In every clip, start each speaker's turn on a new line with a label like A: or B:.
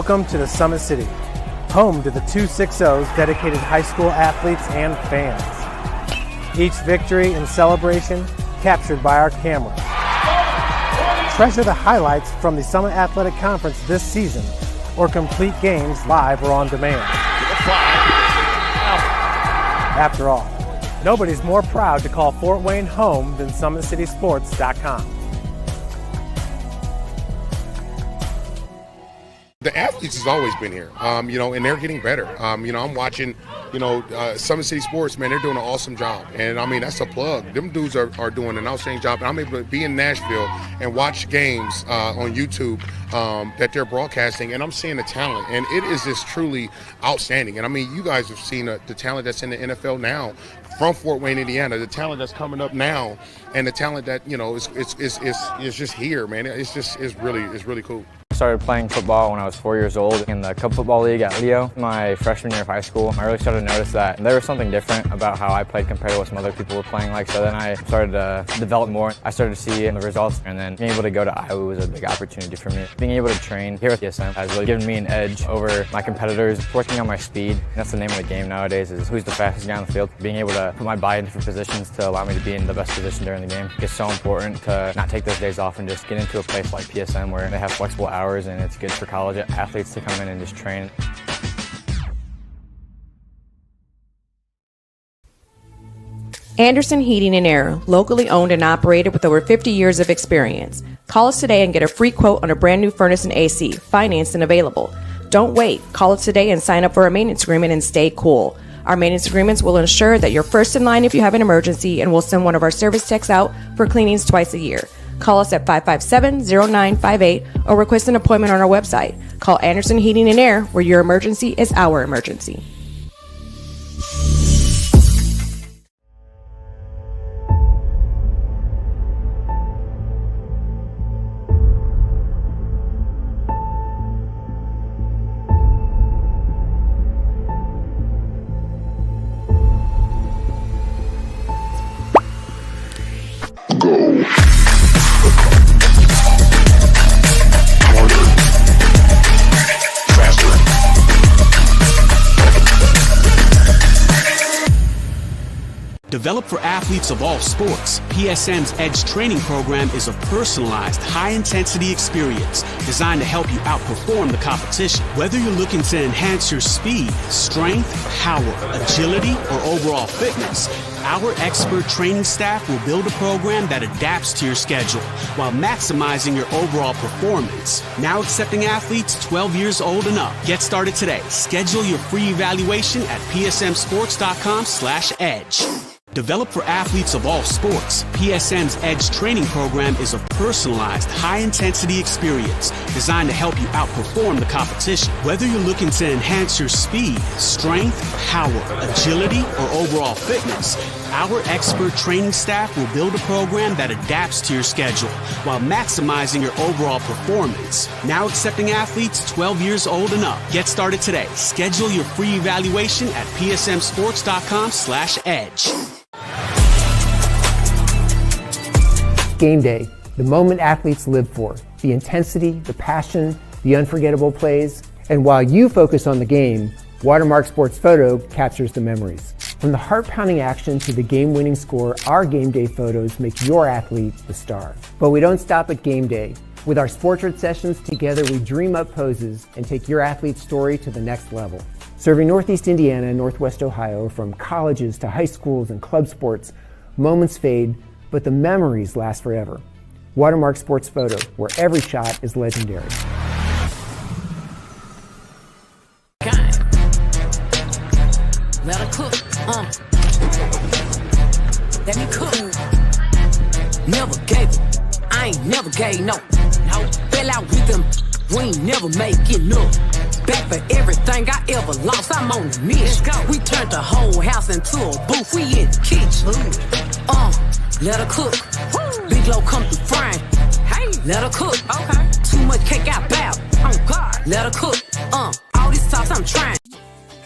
A: Welcome to the Summit City, home to the 260's dedicated high school athletes and fans. Each victory and celebration captured by our cameras. Treasure the highlights from the Summit Athletic Conference this season, or complete games live or on demand. After all, nobody's more proud to call Fort Wayne home than SummitCitySports.com.
B: The athletes has always been here, and they're getting better. I'm watching, Summit City Sports, man, they're doing an awesome job. And, that's a plug. Them dudes are doing an outstanding job. And I'm able to be in Nashville and watch games on YouTube that they're broadcasting, and I'm seeing the talent. And it is just truly outstanding. And, you guys have seen the talent that's in the NFL now from Fort Wayne, Indiana, the talent that's coming up now, and the talent that, is just here, man. It's really cool.
C: I started playing football when I was 4 years old in the Cub Football League at Leo. My freshman year of high school, I really started to notice that there was something different about how I played compared to what some other people were playing like. So then I started to develop more. I started to see the results, and then being able to go to Iowa was a big opportunity for me. Being able to train here at PSM has really given me an edge over my competitors. Working on my speed, that's the name of the game nowadays, is who's the fastest guy on the field. Being able to put my body in different positions to allow me to be in the best position during the game. It's so important to not take those days off and just get into a place like PSM where they have flexible hours, and it's good for college athletes to come in and just train.
D: Anderson Heating and Air, locally owned and operated with over 50 years of experience. Call us today and get a free quote on a brand new furnace and AC, financed and available. Don't wait. Call us today and sign up for a maintenance agreement and stay cool. Our maintenance agreements will ensure that you're first in line if you have an emergency, and we'll send one of our service techs out for cleanings twice a year. Call us at 557-0958 or request an appointment on our website. Call Anderson Heating and Air, where your emergency is our emergency.
E: Developed for athletes of all sports, PSM's Edge training program is a personalized, high-intensity experience designed to help you outperform the competition. Whether you're looking to enhance your speed, strength, power, agility, or overall fitness, our expert training staff will build a program that adapts to your schedule while maximizing your overall performance. Now accepting athletes 12 years old and up. Get started today. Schedule your free evaluation at psmsports.com/edge. Developed for athletes of all sports, PSM's Edge training program is a personalized, high-intensity experience designed to help you outperform the competition. Whether you're looking to enhance your speed, strength, power, agility, or overall fitness, our expert training staff will build a program that adapts to your schedule while maximizing your overall performance. Now accepting athletes 12 years old and up. Get started today. Schedule your free evaluation at psmsports.com/edge.
F: Game day, the moment athletes live for, the intensity, the passion, the unforgettable plays. And while you focus on the game, Watermark Sports Photo captures the memories. From the heart-pounding action to the game-winning score, our game day photos make your athlete the star. But we don't stop at game day. With our Sportrait sessions, together we dream up poses and take your athlete's story to the next level. Serving Northeast Indiana and Northwest Ohio, from colleges to high schools and club sports, moments fade, but the memories last forever. Watermark Sports Photo, where every shot is legendary.
G: Let her cook, let me cook. Never gave it, I ain't never gave no. Fell out with them, we ain't never make it no. Back for everything I ever lost, I'm on the mission. We turned the whole house into a booth, we in the kitchen. Let her cook, Big Low come through frying. Hey, let her cook, okay. Too much cake out bow, oh God. Let her cook, all these sauce I'm trying.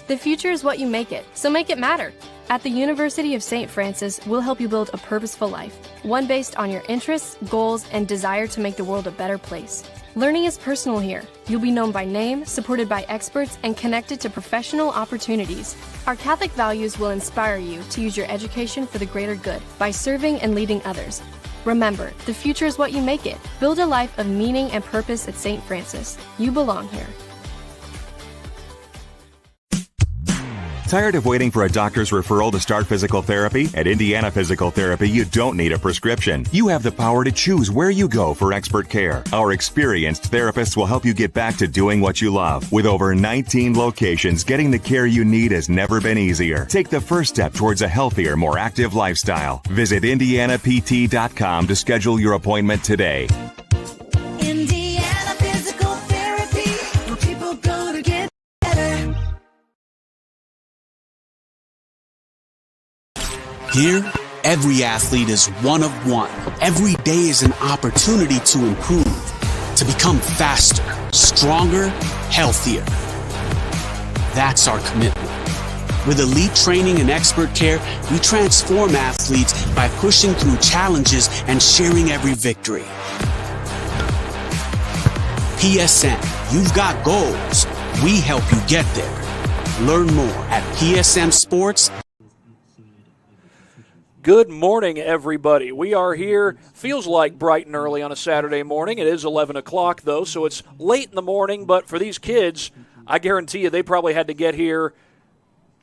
H: The future is what you make it, so make it matter. At the University of St. Francis, we'll help you build a purposeful life, one based on your interests, goals, and desire to make the world a better place. Learning is personal here. You'll be known by name, supported by experts, and connected to professional opportunities. Our Catholic values will inspire you to use your education for the greater good by serving and leading others. Remember, the future is what you make it. Build a life of meaning and purpose at St. Francis. You belong here.
I: Tired of waiting for a doctor's referral to start physical therapy? At Indiana Physical Therapy, you don't need a prescription. You have the power to choose where you go for expert care. Our experienced therapists will help you get back to doing what you love. With over 19 locations, getting the care you need has never been easier. Take the first step towards a healthier, more active lifestyle. Visit IndianaPT.com to schedule your appointment today.
J: Indiana Physical Therapy, where people go to get better.
E: Here, every athlete is one of one. Every day is an opportunity to improve, to become faster, stronger, healthier. That's our commitment. With elite training and expert care, we transform athletes by pushing through challenges and sharing every victory. PSM, you've got goals. We help you get there. Learn more at PSM Sports.
K: Good morning, everybody. We are here, feels like bright and early on a Saturday morning. It is 11 o'clock, though, so it's late in the morning. But for these kids, I guarantee you they probably had to get here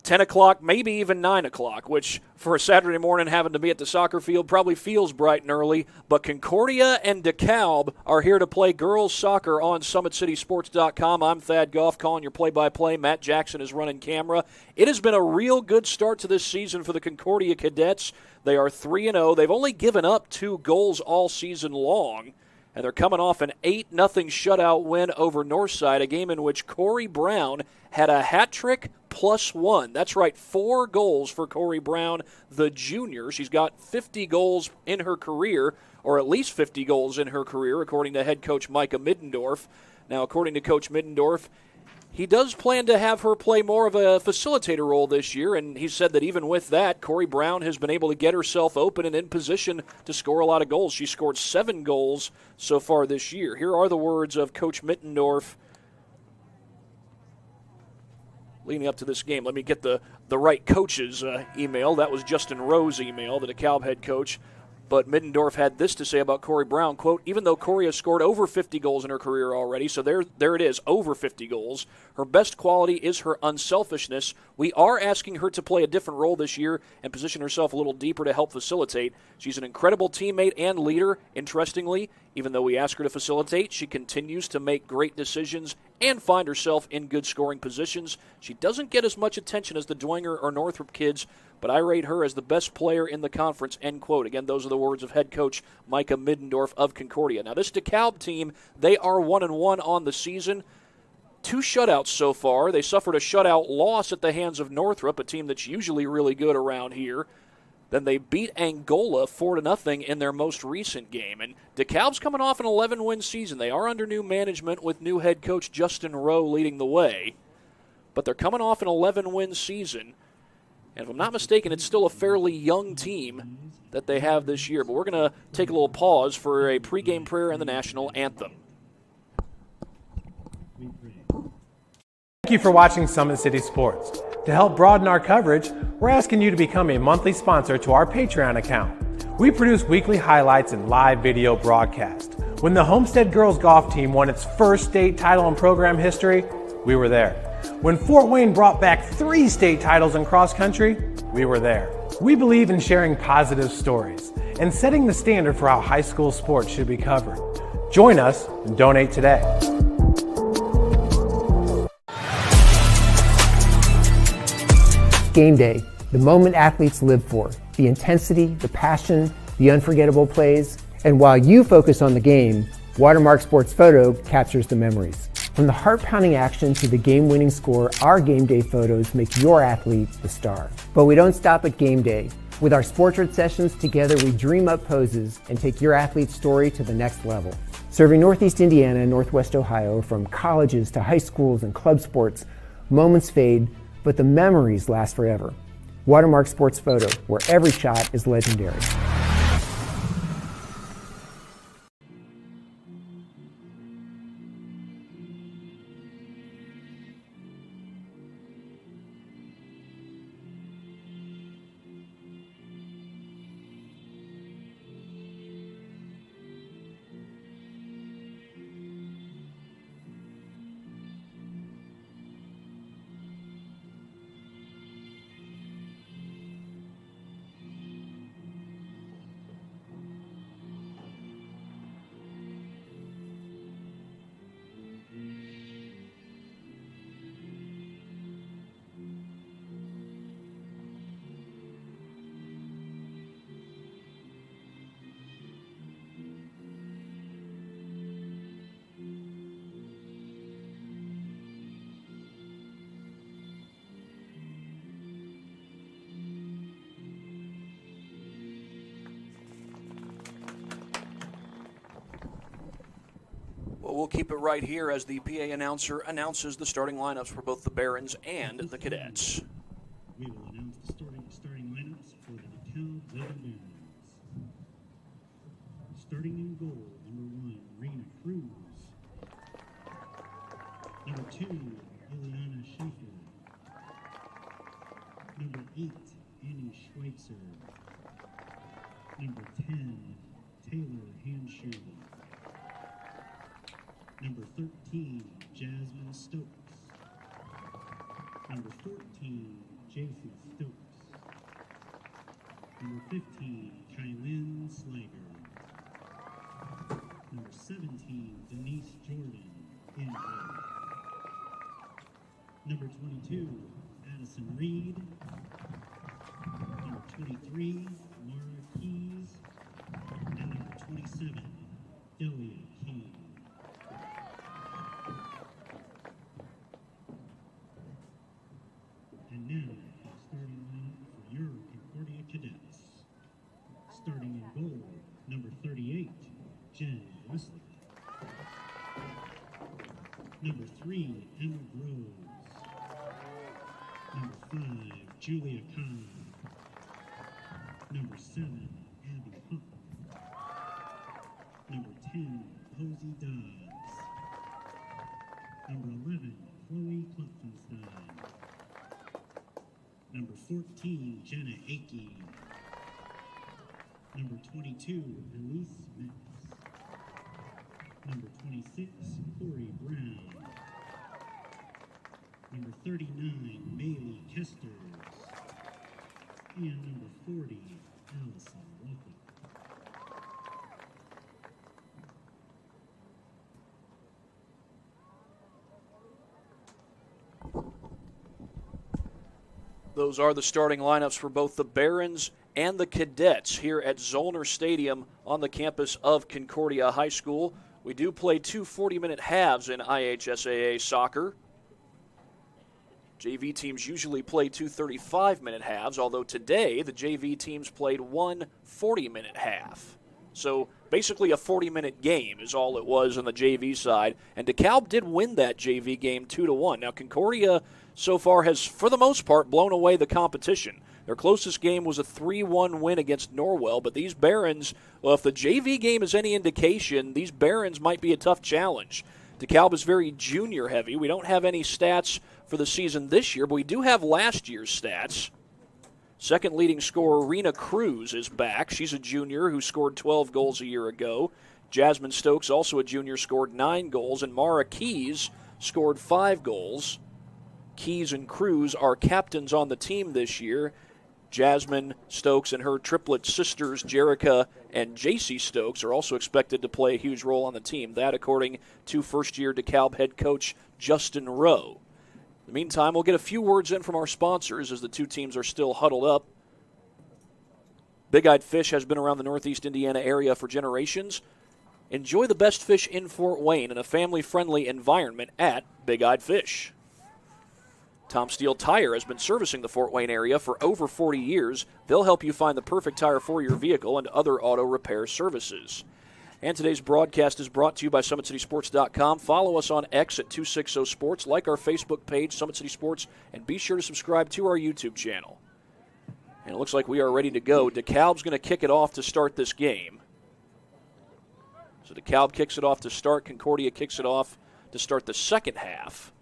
K: 10 o'clock, maybe even 9 o'clock, which for a Saturday morning having to be at the soccer field probably feels bright and early. But Concordia and Dekalb are here to play girls soccer on SummitCitySports.com. I'm Thad Goff calling your play-by-play. Matt Jackson is running camera. It has been a real good start to this season for the Concordia Cadets. They are 3-0. They've only given up 2 goals all season long, and they're coming off an 8-0 shutout win over Northside, a game in which Corey Brown had a hat trick +1. That's right, 4 goals for Corey Brown, the junior. She's got 50 goals in her career, or at least 50 goals in her career, according to head coach Micah Middendorf. Now, according to Coach Middendorf, he does plan to have her play more of a facilitator role this year, and he said that even with that, Corey Brown has been able to get herself open and in position to score a lot of goals. She scored 7 goals so far this year. Here are the words of Coach Middendorf leading up to this game. Let me get the right coach's email. That was Justin Rowe's email, the DeKalb head coach. But Middendorf had this to say about Corey Brown, quote, even though Corey has scored over 50 goals in her career already, so there it is, over 50 goals, her best quality is her unselfishness. We are asking her to play a different role this year and position herself a little deeper to help facilitate. She's an incredible teammate and leader. Interestingly, even though we ask her to facilitate, she continues to make great decisions and find herself in good scoring positions. She doesn't get as much attention as the Dwenger or Northrop kids, but I rate her as the best player in the conference, end quote. Again, those are the words of head coach Micah Middendorf of Concordia. Now, this DeKalb team, they are 1-1 on the season. 2 shutouts so far. They suffered a shutout loss at the hands of Northrop, a team that's usually really good around here. Then they beat Angola 4-0 in their most recent game. And DeKalb's coming off an 11-win season. They are under new management with new head coach Justin Rowe leading the way. But they're coming off an 11-win season. And if I'm not mistaken, it's still a fairly young team that they have this year. But we're going to take a little pause for a pregame prayer and the national anthem.
A: Thank you for watching Summit City Sports. To help broaden our coverage, we're asking you to become a monthly sponsor to our Patreon account. We produce weekly highlights and live video broadcast. When the Homestead Girls Golf Team won its first state title in program history, we were there. When Fort Wayne brought back 3 state titles in cross country, we were there. We believe in sharing positive stories and setting the standard for how high school sports should be covered. Join us and donate today.
F: Game day, the moment athletes live for, the intensity, the passion, the unforgettable plays. And while you focus on the game, Watermark Sports Photo captures the memories. From the heart-pounding action to the game-winning score, our game day photos make your athlete the star. But we don't stop at game day. With our Sportrait sessions together, we dream up poses and take your athlete's story to the next level. Serving Northeast Indiana and Northwest Ohio, from colleges to high schools and club sports, moments fade, but the memories last forever. Watermark Sports Photo, where every shot is legendary.
K: we'll keep it right here as the PA announcer announces the starting lineups for both the Barons and the Cadets.
L: We will announce the starting lineups for the Dekalb Barons. Starting in goal, number 1, Rena Cruz. Number 2, Ileana Schaefer. Number 8, Annie Schweitzer. Number 10, Taylor Hanshoe. Number 13, Jasmine Stokes. Number 14, JC Stokes. Number 15, Kylin Slager. Number 17, Denise Jordan, in goal. Number 22, Addison Reed. Number 23, Mara Keys. And number 27, Delia King. And now, the starting lineup for your Concordia Cadets. Starting in goal, number 38, Jen Wesley. Number 3, Emma Groves. Number 5, Julia Kahn. Number 7, Abby Huck. Number 10, Posey Dodds. Number 11, Chloe Klopfenstein. Number 14, Jenna Akey. Number 22, Elise Metz. Number 26, Corey Brown. Number 39, Bailey Kesters. And number 40, Allison Walker.
K: Those are the starting lineups for both the Barons and the Cadets here at Zollner Stadium on the campus of Concordia High School. We do play 2 40-minute halves in IHSAA soccer. JV teams usually play 2 35-minute halves, although today the JV teams played 1 40-minute half. So basically a 40-minute game is all it was on the JV side, and Dekalb did win that JV game 2-1. Now Concordia so far has, for the most part, blown away the competition. Their closest game was a 3-1 win against Norwell, but these Barons, well, if the JV game is any indication, these Barons might be a tough challenge. Dekalb is very junior heavy. We don't have any stats for the season this year, but we do have last year's stats. Second leading scorer, Rena Cruz, is back. She's a junior who scored 12 goals a year ago. Jasmine Stokes, also a junior, scored 9 goals, and Mara Keys scored 5 goals. Keys and Cruz are captains on the team this year. Jasmine Stokes and her triplet sisters, Jerica and JC Stokes, are also expected to play a huge role on the team. That, according to first-year Dekalb head coach Justin Rowe. In the meantime, we'll get a few words in from our sponsors as the two teams are still huddled up. Big Eyed Fish has been around the Northeast Indiana area for generations. Enjoy the best fish in Fort Wayne in a family-friendly environment at Big Eyed Fish. Tom Steele Tire has been servicing the Fort Wayne area for over 40 years. They'll help you find the perfect tire for your vehicle and other auto repair services. And today's broadcast is brought to you by SummitCitySports.com. Follow us on X at 260 Sports, like our Facebook page, Summit City Sports, and be sure to subscribe to our YouTube channel. And it looks like we are ready to go. Dekalb's going to kick it off to start this game. So Dekalb kicks it off to start. Concordia kicks it off to start the second half.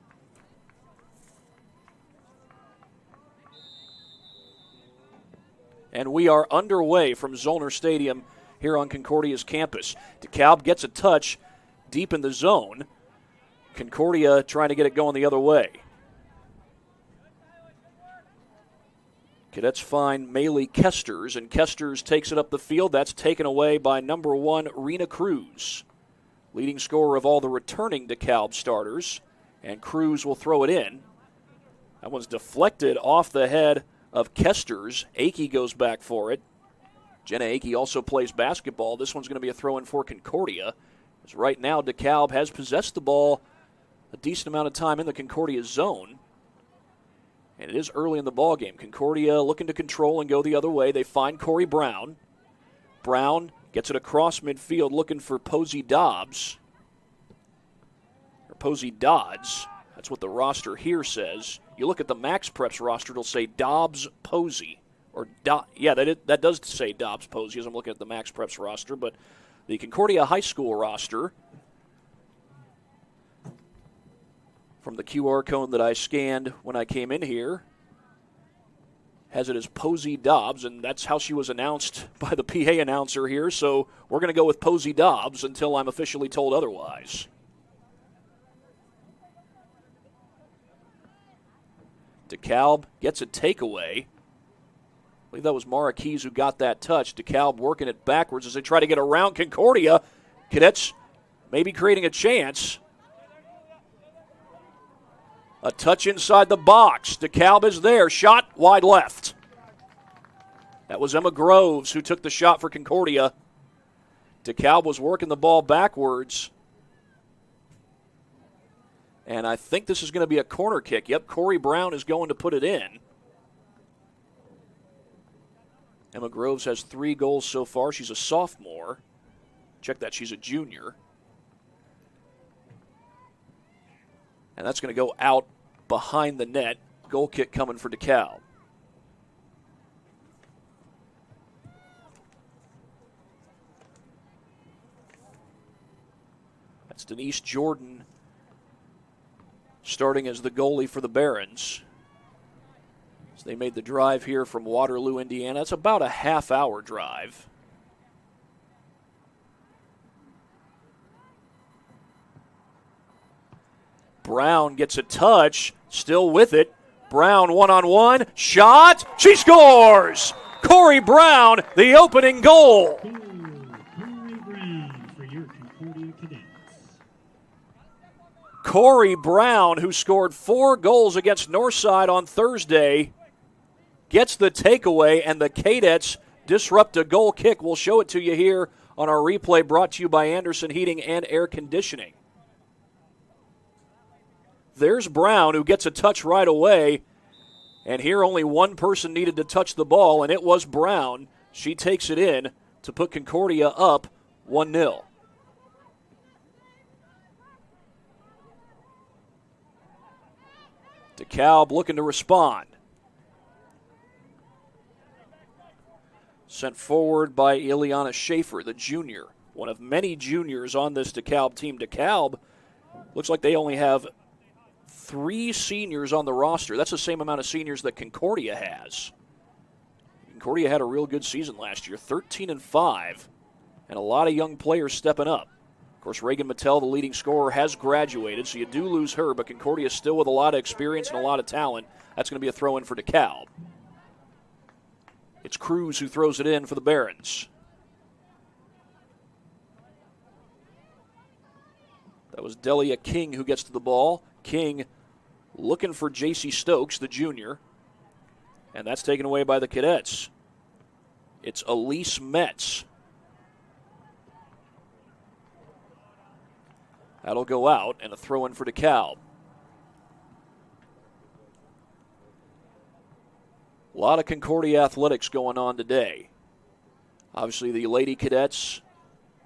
K: And we are underway from Zollner Stadium here on Concordia's campus. Dekalb gets a touch deep in the zone. Concordia trying to get it going the other way. Cadets find Maylee Kesters, and Kesters takes it up the field. That's taken away by number 1, Rena Cruz, leading scorer of all the returning Dekalb starters. And Cruz will throw it in. That one's deflected off the head of Kesters. Akey goes back for it. Jenna Akey also plays basketball. This one's going to be a throw-in for Concordia. As right now, Dekalb has possessed the ball a decent amount of time in the Concordia zone. And it is early in the ball game. Concordia looking to control and go the other way. They find Corey Brown. Brown gets it across midfield looking for Posey Dobbs. Posey Dodds. That's what the roster here says. You look at the Max Preps roster, it'll say Dobbs Posey. That does say Dobbs Posey as I'm looking at the Max Preps roster, but the Concordia High School roster, from the QR code that I scanned when I came in here, has it as Posey Dobbs, and that's how she was announced by the PA announcer here, so we're going to go with Posey Dobbs until I'm officially told otherwise. Dekalb gets a takeaway. I believe that was Mara Keys who got that touch. Dekalb working it backwards as they try to get around Concordia. Cadets maybe creating a chance. A touch inside the box. Dekalb is there. Shot wide left. That was Emma Groves who took the shot for Concordia. Dekalb was working the ball backwards. And I think this is going to be a corner kick. Yep, Corey Brown is going to put it in. Emma Groves has 3 goals so far. She's a sophomore. Check that, she's a junior. And that's going to go out behind the net. Goal kick coming for Dekalb. That's Denise Jordan starting as the goalie for the Barons. So they made the drive here from Waterloo, Indiana. It's about a half-hour drive. Brown gets a touch, still with it. Brown one-on-one, shot, she scores! Corey Brown, the opening goal. Corey Brown, who scored 4 goals against Northside on Thursday, gets the takeaway, and the Cadets disrupt a goal kick. We'll show it to you here on our replay, brought to you by Anderson Heating and Air Conditioning. There's Brown, who gets a touch right away, and here only one person needed to touch the ball, and it was Brown. She takes it in to put Concordia up 1-0. Dekalb looking to respond. Sent forward by Ileana Schaefer, the junior. One of many juniors on this Dekalb team. Dekalb looks like they only have 3 seniors on the roster. That's the same amount of seniors that Concordia has. Concordia had a real good season last year, 13-5, and a lot of young players stepping up. Of course, Reagan Mattel, the leading scorer, has graduated, so you do lose her, but Concordia still with a lot of experience and a lot of talent. That's going to be a throw-in for Dekalb. It's Cruz who throws it in for the Barons. That was Delia King who gets to the ball. King looking for J.C. Stokes, the junior, and that's taken away by the Cadets. It's Elise Metz. That'll go out, and a throw-in for Dekalb. A lot of Concordia athletics going on today. Obviously, the Lady Cadets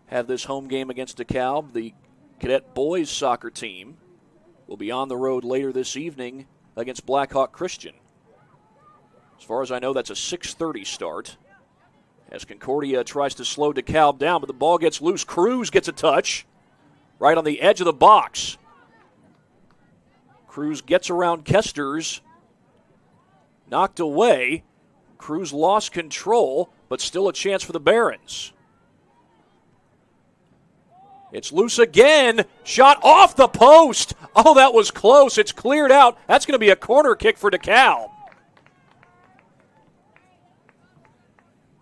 K: have this home game against Dekalb. The Cadet boys soccer team will be on the road later this evening against Blackhawk Christian. As far as I know, that's a 6:30 start. As Concordia tries to slow Dekalb down, but the ball gets loose. Cruz gets a touch right on the edge of the box. Cruz gets around Kesters. Knocked away. Cruz lost control, but still a chance for the Barons. It's loose again. Shot off the post. Oh, that was close. It's cleared out. That's going to be a corner kick for Dekalb.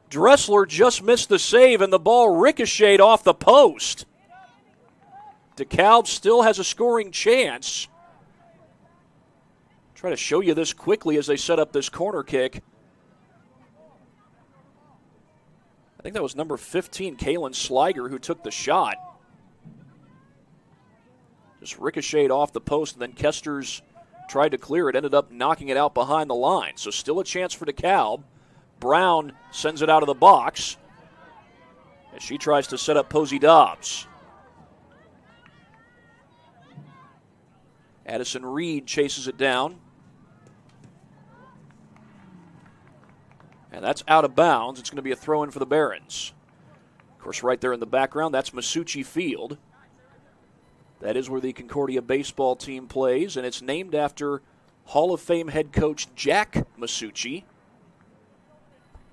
K: Dressler just missed the save, and the ball ricocheted off the post. Dekalb still has a scoring chance. Try to show you this quickly as they set up this corner kick. I think that was number 15, Kaylin Sliger, who took the shot. Just ricocheted off the post, and then Kesters tried to clear it, ended up knocking it out behind the line. So still a chance for Dekalb. Brown sends it out of the box as she tries to set up Posey Dobbs. Addison Reed chases it down. And that's out of bounds. It's going to be a throw-in for the Barons. Of course, right there in the background, that's Masucci Field. That is where the Concordia baseball team plays, and it's named after Hall of Fame head coach Jack Masucci.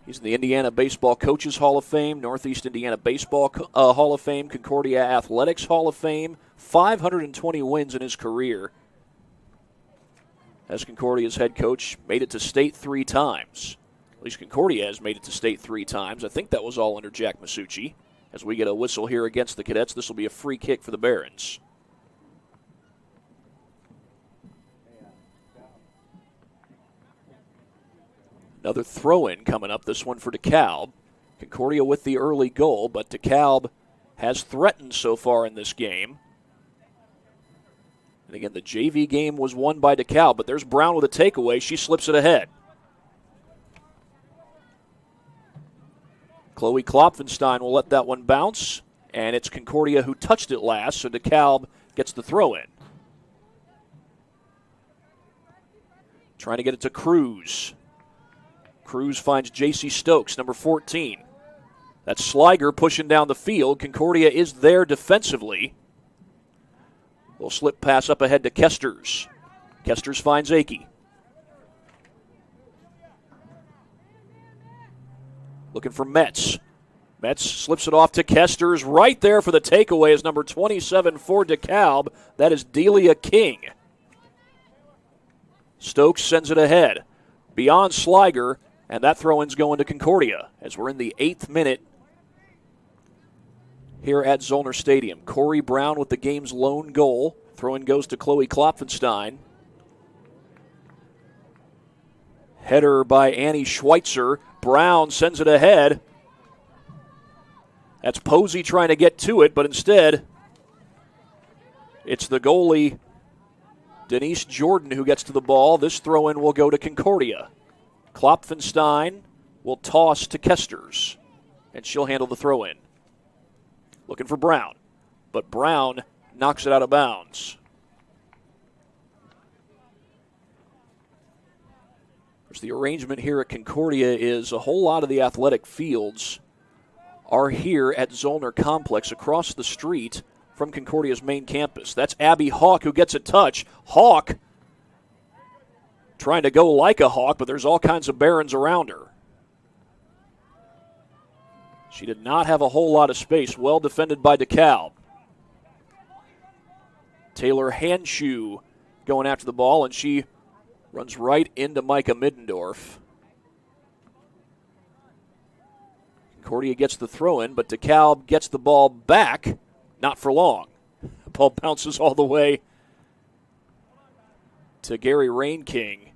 K: He's in the Indiana Baseball Coaches Hall of Fame, Northeast Indiana Baseball Hall of Fame, Concordia Athletics Hall of Fame, 520 wins in his career. As Concordia's head coach, made it to state 3 times. At least Concordia has made it to state 3 times. I think that was all under Jack Masucci. As we get a whistle here against the Cadets, this will be a free kick for the Barons. Another throw-in coming up, this one for Dekalb. Concordia with the early goal, but Dekalb has threatened so far in this game. And again, the JV game was won by Dekalb, but there's Brown with a takeaway. She slips it ahead. Chloe Klopfenstein will let that one bounce, and it's Concordia who touched it last, so Dekalb gets the throw-in. Trying to get it to Cruz. Cruz finds J.C. Stokes, number 14. That's Sliger pushing down the field. Concordia is there defensively. Little slip pass up ahead to Kesters. Kesters finds Akey. Looking for Metz. Metz slips it off to Kesters. Right there for the takeaway is number 27 for Dekalb. That is Delia King. Stokes sends it ahead. Beyond Sliger, and that throw-in's going to Concordia as we're in the 8th minute here at Zollner Stadium. Corey Brown with the game's lone goal. Throw-in goes to Chloe Klopfenstein. Header by Annie Schweitzer. Brown sends it ahead. That's Posey trying to get to it, but instead it's the goalie, Denise Jordan, who gets to the ball. This throw-in will go to Concordia. Klopfenstein will toss to Kesters, and she'll handle the throw-in. Looking for Brown, but Brown knocks it out of bounds. The arrangement here at Concordia is a whole lot of the athletic fields are here at Zollner Complex across the street from Concordia's main campus. That's Abby Hawk who gets a touch. Hawk trying to go like a Hawk, but there's all kinds of Barons around her. She did not have a whole lot of space. Well defended by Dekalb. Taylor Hanshoe going after the ball, and she runs right into Micah Middendorf. Concordia gets the throw-in, but Dekalb gets the ball back. Not for long. The ball bounces all the way to Gary Rainking.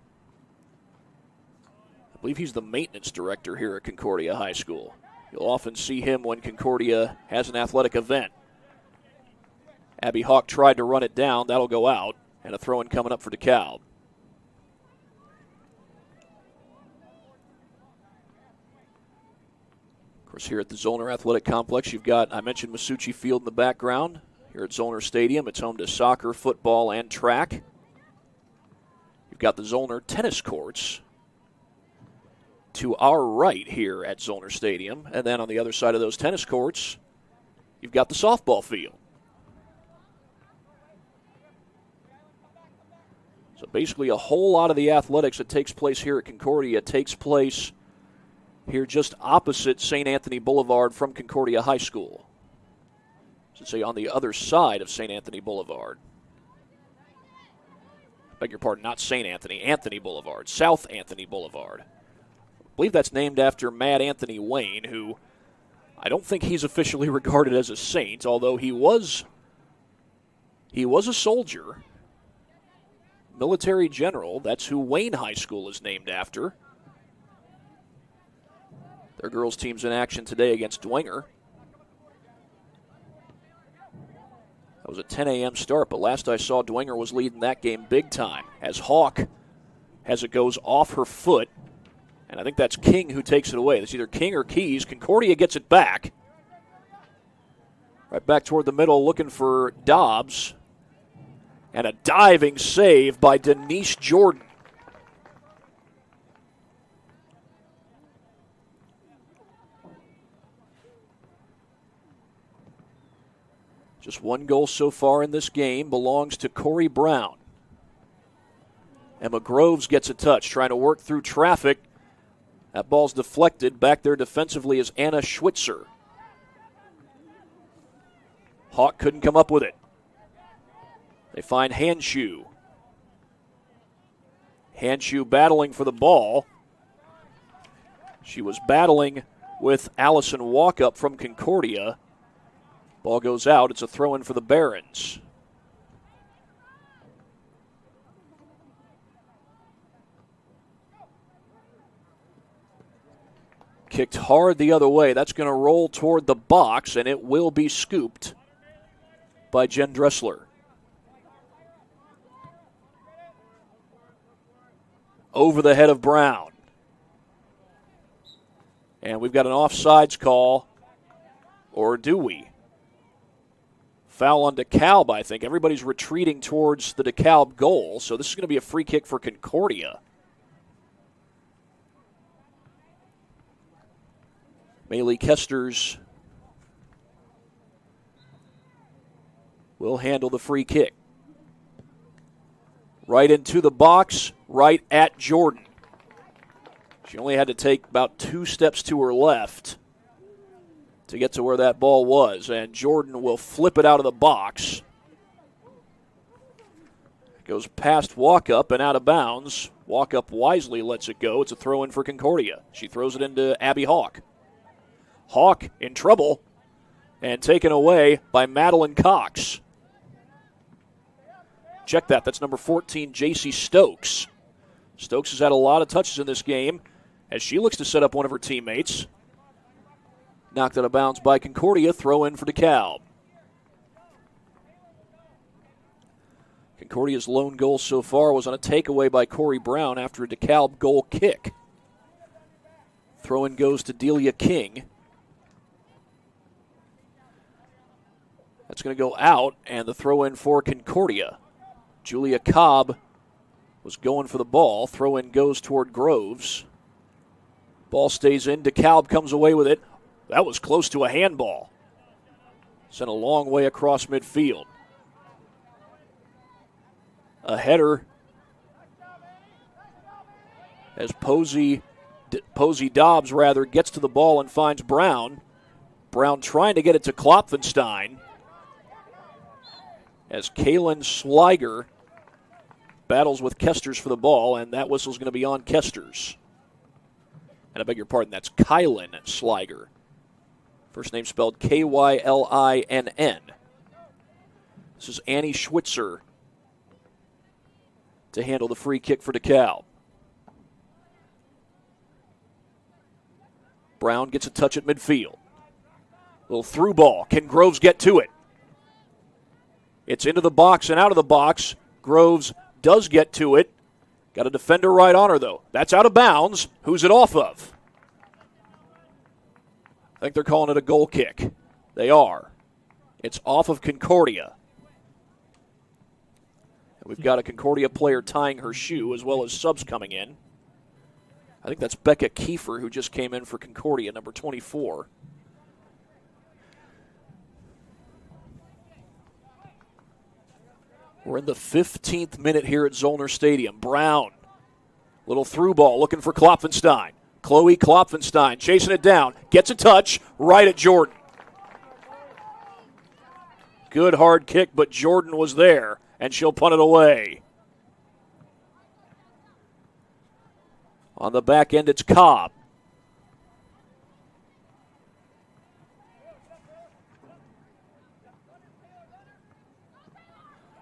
K: I believe he's the maintenance director here at Concordia High School. You'll often see him when Concordia has an athletic event. Abby Hawk tried to run it down. That'll go out. And a throw-in coming up for Dekalb. Of course, here at the Zollner Athletic Complex, you've got, I mentioned Masucci Field in the background. Here at Zollner Stadium, it's home to soccer, football, and track. You've got the Zollner tennis courts to our right here at Zollner Stadium. And then on the other side of those tennis courts, you've got the softball field. So basically a whole lot of the athletics that takes place here at Concordia takes place here just opposite St. Anthony Boulevard from Concordia High School. I should say on the other side of St. Anthony Boulevard. Beg your pardon, not St. Anthony, Anthony Boulevard, South Anthony Boulevard. I believe that's named after Mad Anthony Wayne, who I don't think he's officially regarded as a saint, although he was a soldier, military general. That's who Wayne High School is named after. Their girls' team's in action today against Dwenger. That was a 10 a.m. start, but last I saw, Dwenger was leading that game big time as Hawk, as it goes off her foot, and I think that's King who takes it away. It's either King or Keys. Concordia gets it back. Right back toward the middle, looking for Dobbs. And a diving save by Denise Jordan. Just one goal so far in this game belongs to Corey Brown. Emma Groves gets a touch, trying to work through traffic. That ball's deflected. Back there defensively is Anna Schwitzer. Hawk couldn't come up with it. They find Hanshu. Hanshu battling for the ball. She was battling with Allison Walkup from Concordia. Ball goes out. It's a throw-in for the Barons. Kicked hard the other way. That's going to roll toward the box, and it will be scooped by Jen Dressler. Over the head of Brown. And we've got an offsides call, or do we? Foul on Dekalb, I think. Everybody's retreating towards the Dekalb goal, so this is going to be a free kick for Concordia. Maylee Kesters will handle the free kick. Right into the box, right at Jordan. She only had to take about 2 steps to her left to get to where that ball was, and Jordan will flip it out of the box. It goes past Walkup and out of bounds. Walkup wisely lets it go. It's a throw-in for Concordia. She throws it into Abby Hawk. Hawk in trouble and taken away by Madeline Cox. Check that. That's number 14, J.C. Stokes. Stokes has had a lot of touches in this game as she looks to set up one of her teammates. Knocked out of bounds by Concordia. Throw in for Dekalb. Concordia's lone goal so far was on a takeaway by Corey Brown after a Dekalb goal kick. Throw in goes to Delia King. That's going to go out, and the throw in for Concordia. Julia Cobb was going for the ball. Throw in goes toward Groves. Ball stays in. Dekalb comes away with it. That was close to a handball. Sent a long way across midfield. A header as Posey Dobbs gets to the ball and finds Brown. Brown trying to get it to Klopfenstein as Kaylin Sliger battles with Kesters for the ball, and that whistle's going to be on Kesters. And I beg your pardon, that's Kylan Sliger. First name spelled K-Y-L-I-N-N. This is Annie Schwitzer to handle the free kick for Dekalb. Brown gets a touch at midfield. Little through ball. Can Groves get to it? It's into the box and out of the box. Groves does get to it. Got a defender right on her, though. That's out of bounds. Who's it off of? I think they're calling it a goal kick. They are. It's off of Concordia. And we've got a Concordia player tying her shoe as well as subs coming in. I think that's Becca Kiefer, who just came in for Concordia, number 24. We're in the 15th minute here at Zollner Stadium. Brown, little through ball, looking for Klopfenstein. Chloe Klopfenstein chasing it down, gets a touch right at Jordan. Good hard kick, but Jordan was there, and she'll punt it away. On the back end, it's Cobb.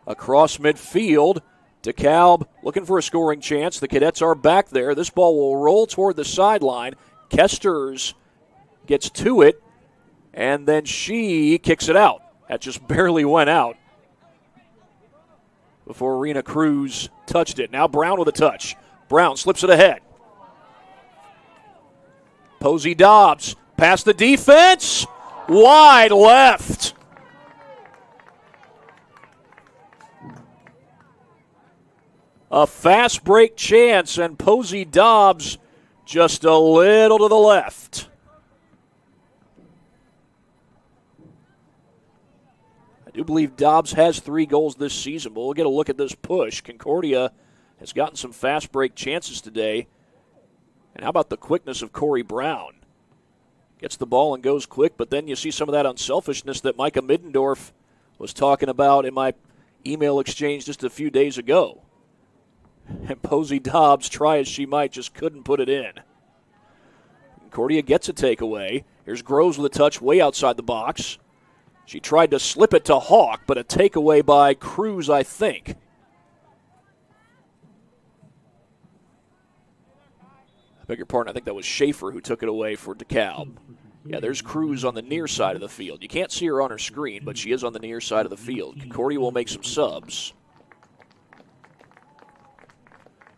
K: Across midfield, Dekalb looking for a scoring chance. The Cadets are back there. This ball will roll toward the sideline. Kesters gets to it, and then she kicks it out. That just barely went out before Rena Cruz touched it. Now Brown with a touch. Brown slips it ahead. Posey Dobbs past the defense. Wide left. A fast break chance, and Posey Dobbs just a little to the left. I do believe Dobbs has 3 goals this season, but we'll get a look at this push. Concordia has gotten some fast break chances today. And how about the quickness of Corey Brown? Gets the ball and goes quick, but then you see some of that unselfishness that Micah Middendorf was talking about in my email exchange just a few days ago. And Posey Dobbs, try as she might, just couldn't put it in. Concordia gets a takeaway. Here's Groves with a touch way outside the box. She tried to slip it to Hawk, but a takeaway by Cruz, I think. I beg your pardon, I think that was Schaefer who took it away for Dekalb. Yeah, there's Cruz on the near side of the field. You can't see her on her screen, but she is on the near side of the field. Concordia will make some subs.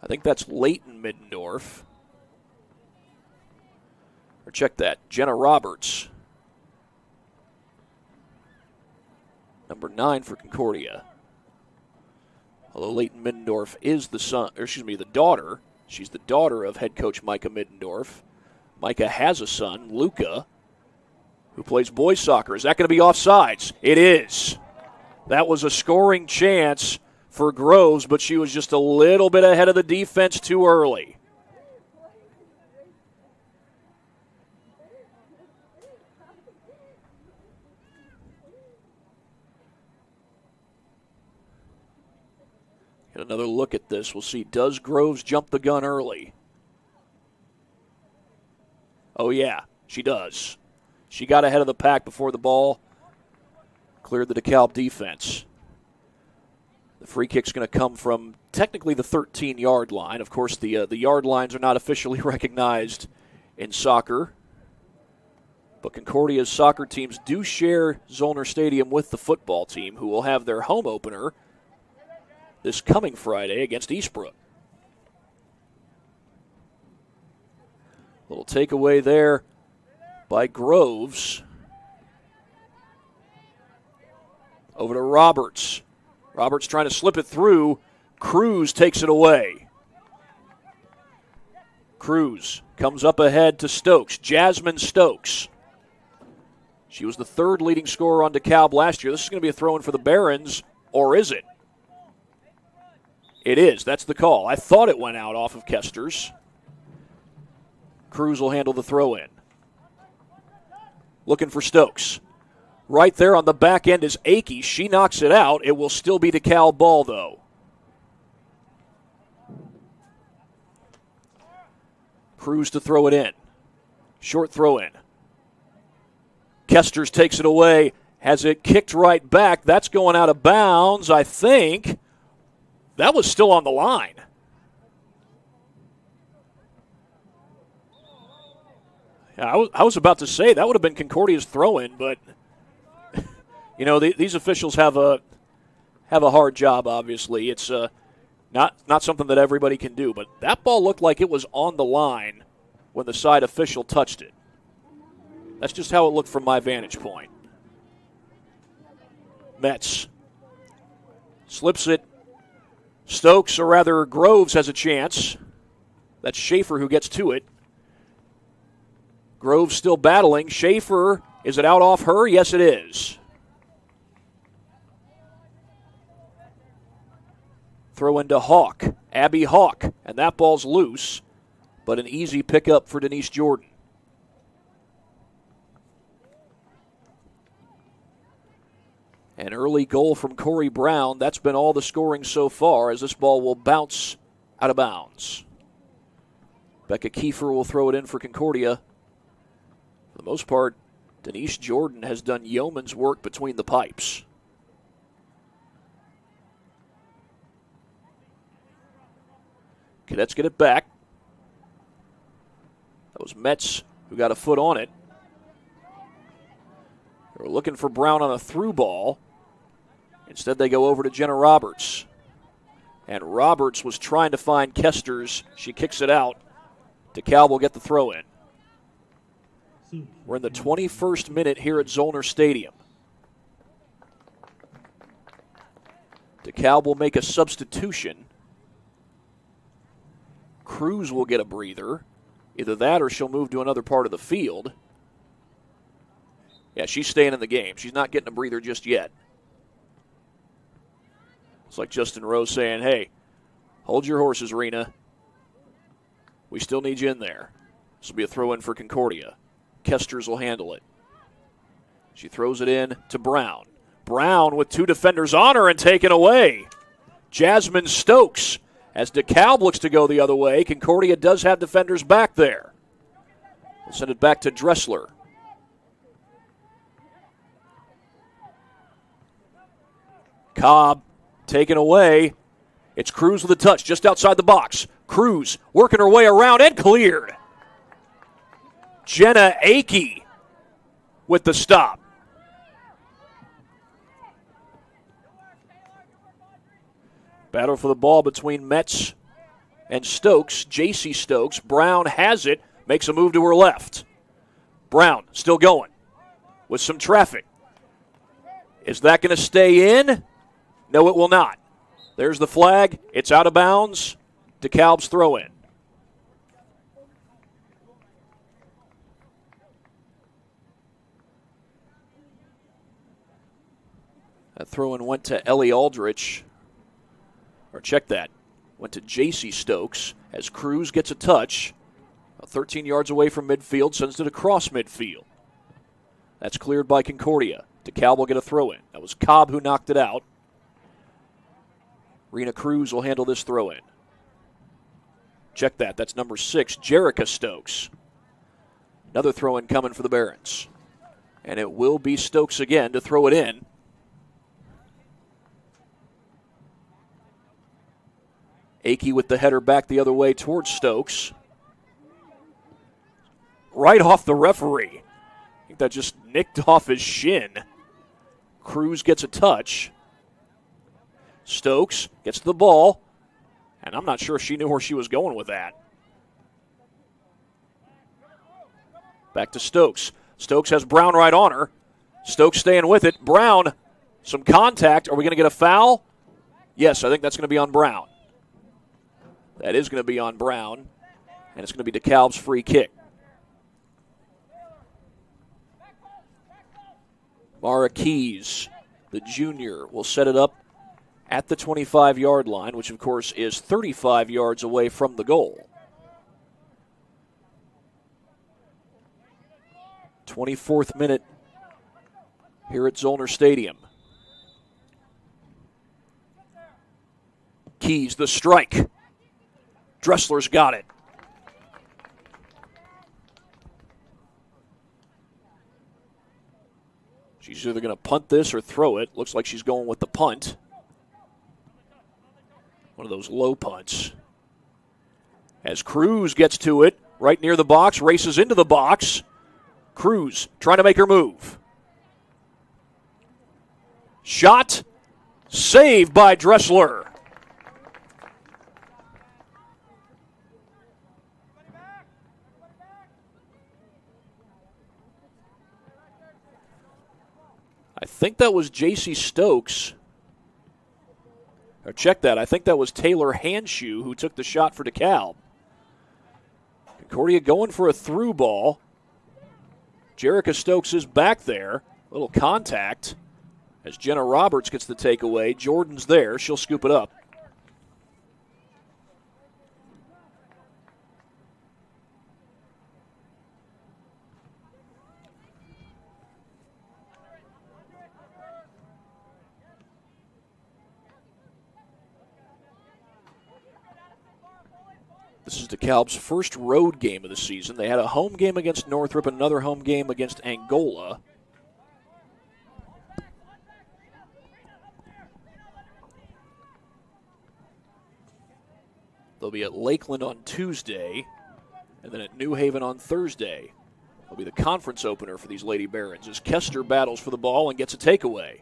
K: I think that's Leighton Middendorf. Or check that, Jenna Roberts. Number 9 for Concordia. Although Leighton Middendorf is the daughter. She's the daughter of head coach Micah Middendorf. Micah has a son, Luca, who plays boys soccer. Is that going to be offsides? It is. That was a scoring chance for Groves, but she was just a little bit ahead of the defense too early. Get another look at this. We'll see, does Groves jump the gun early? Oh, yeah, she does. She got ahead of the pack before the ball cleared the Dekalb defense. The free kick's going to come from technically the 13-yard line. Of course, the yard lines are not officially recognized in soccer. But Concordia's soccer teams do share Zollner Stadium with the football team, who will have their home opener this coming Friday against Eastbrook. Little takeaway there by Groves. Over to Roberts. Roberts trying to slip it through. Cruz takes it away. Cruz comes up ahead to Stokes. Jasmine Stokes. She was the 3rd leading scorer on Dekalb last year. This is going to be a throw-in for the Barons, or is it? It is. That's the call. I thought it went out off of Kester's. Cruz will handle the throw-in. Looking for Stokes. Right there on the back end is Akey. She knocks it out. It will still be Dekalb ball, though. Cruz to throw it in. Short throw in. Kesters takes it away. Has it kicked right back. That's going out of bounds, I think. That was still on the line. Yeah, I was about to say that would have been Concordia's throw-in, but you know these officials have a hard job. Obviously, it's not something that everybody can do. But that ball looked like it was on the line when the side official touched it. That's just how it looked from my vantage point. Metz slips it. Stokes, or rather Groves, has a chance. That's Schaefer who gets to it. Groves still battling. Schaefer, is it out off her? Yes, it is. Throw into Hawk, Abby Hawk, and that ball's loose, but an easy pickup for Denise Jordan. An early goal from Corey Brown. That's been all the scoring so far, as this ball will bounce out of bounds. Becca Kiefer will throw it in for Concordia. For the most part, Denise Jordan has done yeoman's work between the pipes. Cadets get it back. That was Metz who got a foot on it. They were looking for Brown on a through ball. Instead, they go over to Jenna Roberts. And Roberts was trying to find Kesters. She kicks it out. Dekalb will get the throw in. We're in the 21st minute here at Zollner Stadium. Dekalb will make a substitution. Cruz will get a breather. Either that or she'll move to another part of the field. Yeah, she's staying in the game. She's not getting a breather just yet. It's like Justin Rose saying, hey, hold your horses, Rena. We still need you in there. This will be a throw-in for Concordia. Kesters will handle it. She throws it in to Brown. Brown with 2 defenders on her and taken away. Jasmine Stokes. As Dekalb looks to go the other way, Concordia does have defenders back there. We'll send it back to Dressler. Cobb taken away. It's Cruz with a touch just outside the box. Cruz working her way around and cleared. Jenna Akey with the stop. Battle for the ball between Metz and Stokes. J.C. Stokes. Brown has it. Makes a move to her left. Brown still going with some traffic. Is that going to stay in? No, it will not. There's the flag. It's out of bounds. Dekalb's throw in. That throw in went to Ellie Aldrich. Or check that. Went to J.C. Stokes as Cruz gets a touch. 13 yards away from midfield, sends it across midfield. That's cleared by Concordia. Dekalb will get a throw in. That was Cobb who knocked it out. Rena Cruz will handle this throw in. Check that. That's number 6, Jerica Stokes. Another throw in coming for the Barons. And it will be Stokes again to throw it in. Akey with the header back the other way towards Stokes. Right off the referee. I think that just nicked off his shin. Cruz gets a touch. Stokes gets the ball. And I'm not sure if she knew where she was going with that. Back to Stokes. Stokes has Brown right on her. Stokes staying with it. Brown, some contact. Are we going to get a foul? Yes, I think that's going to be on Brown. That is going to be on Brown, and it's going to be Dekalb's free kick. Mara Keys, the junior, will set it up at the 25-yard line, which, of course, is 35 yards away from the goal. 24th minute here at Zollner Stadium. Keys, the strike. Dressler's got it. She's either going to punt this or throw it. Looks like she's going with the punt. One of those low punts. As Cruz gets to it, right near the box, races into the box. Cruz trying to make her move. Shot. Saved by Dressler. I think that was J.C. Stokes. Or check that. I think that was Taylor Hanshoe who took the shot for Dekalb. Concordia going for a through ball. Jerica Stokes is back there. A little contact as Jenna Roberts gets the takeaway. Jordan's there. She'll scoop it up. This is Dekalb's first road game of the season. They had a home game against Northrop, another home game against Angola. They'll be at Lakeland on Tuesday, and then at New Haven on Thursday. It'll be the conference opener for these Lady Barons as Kester battles for the ball and gets a takeaway.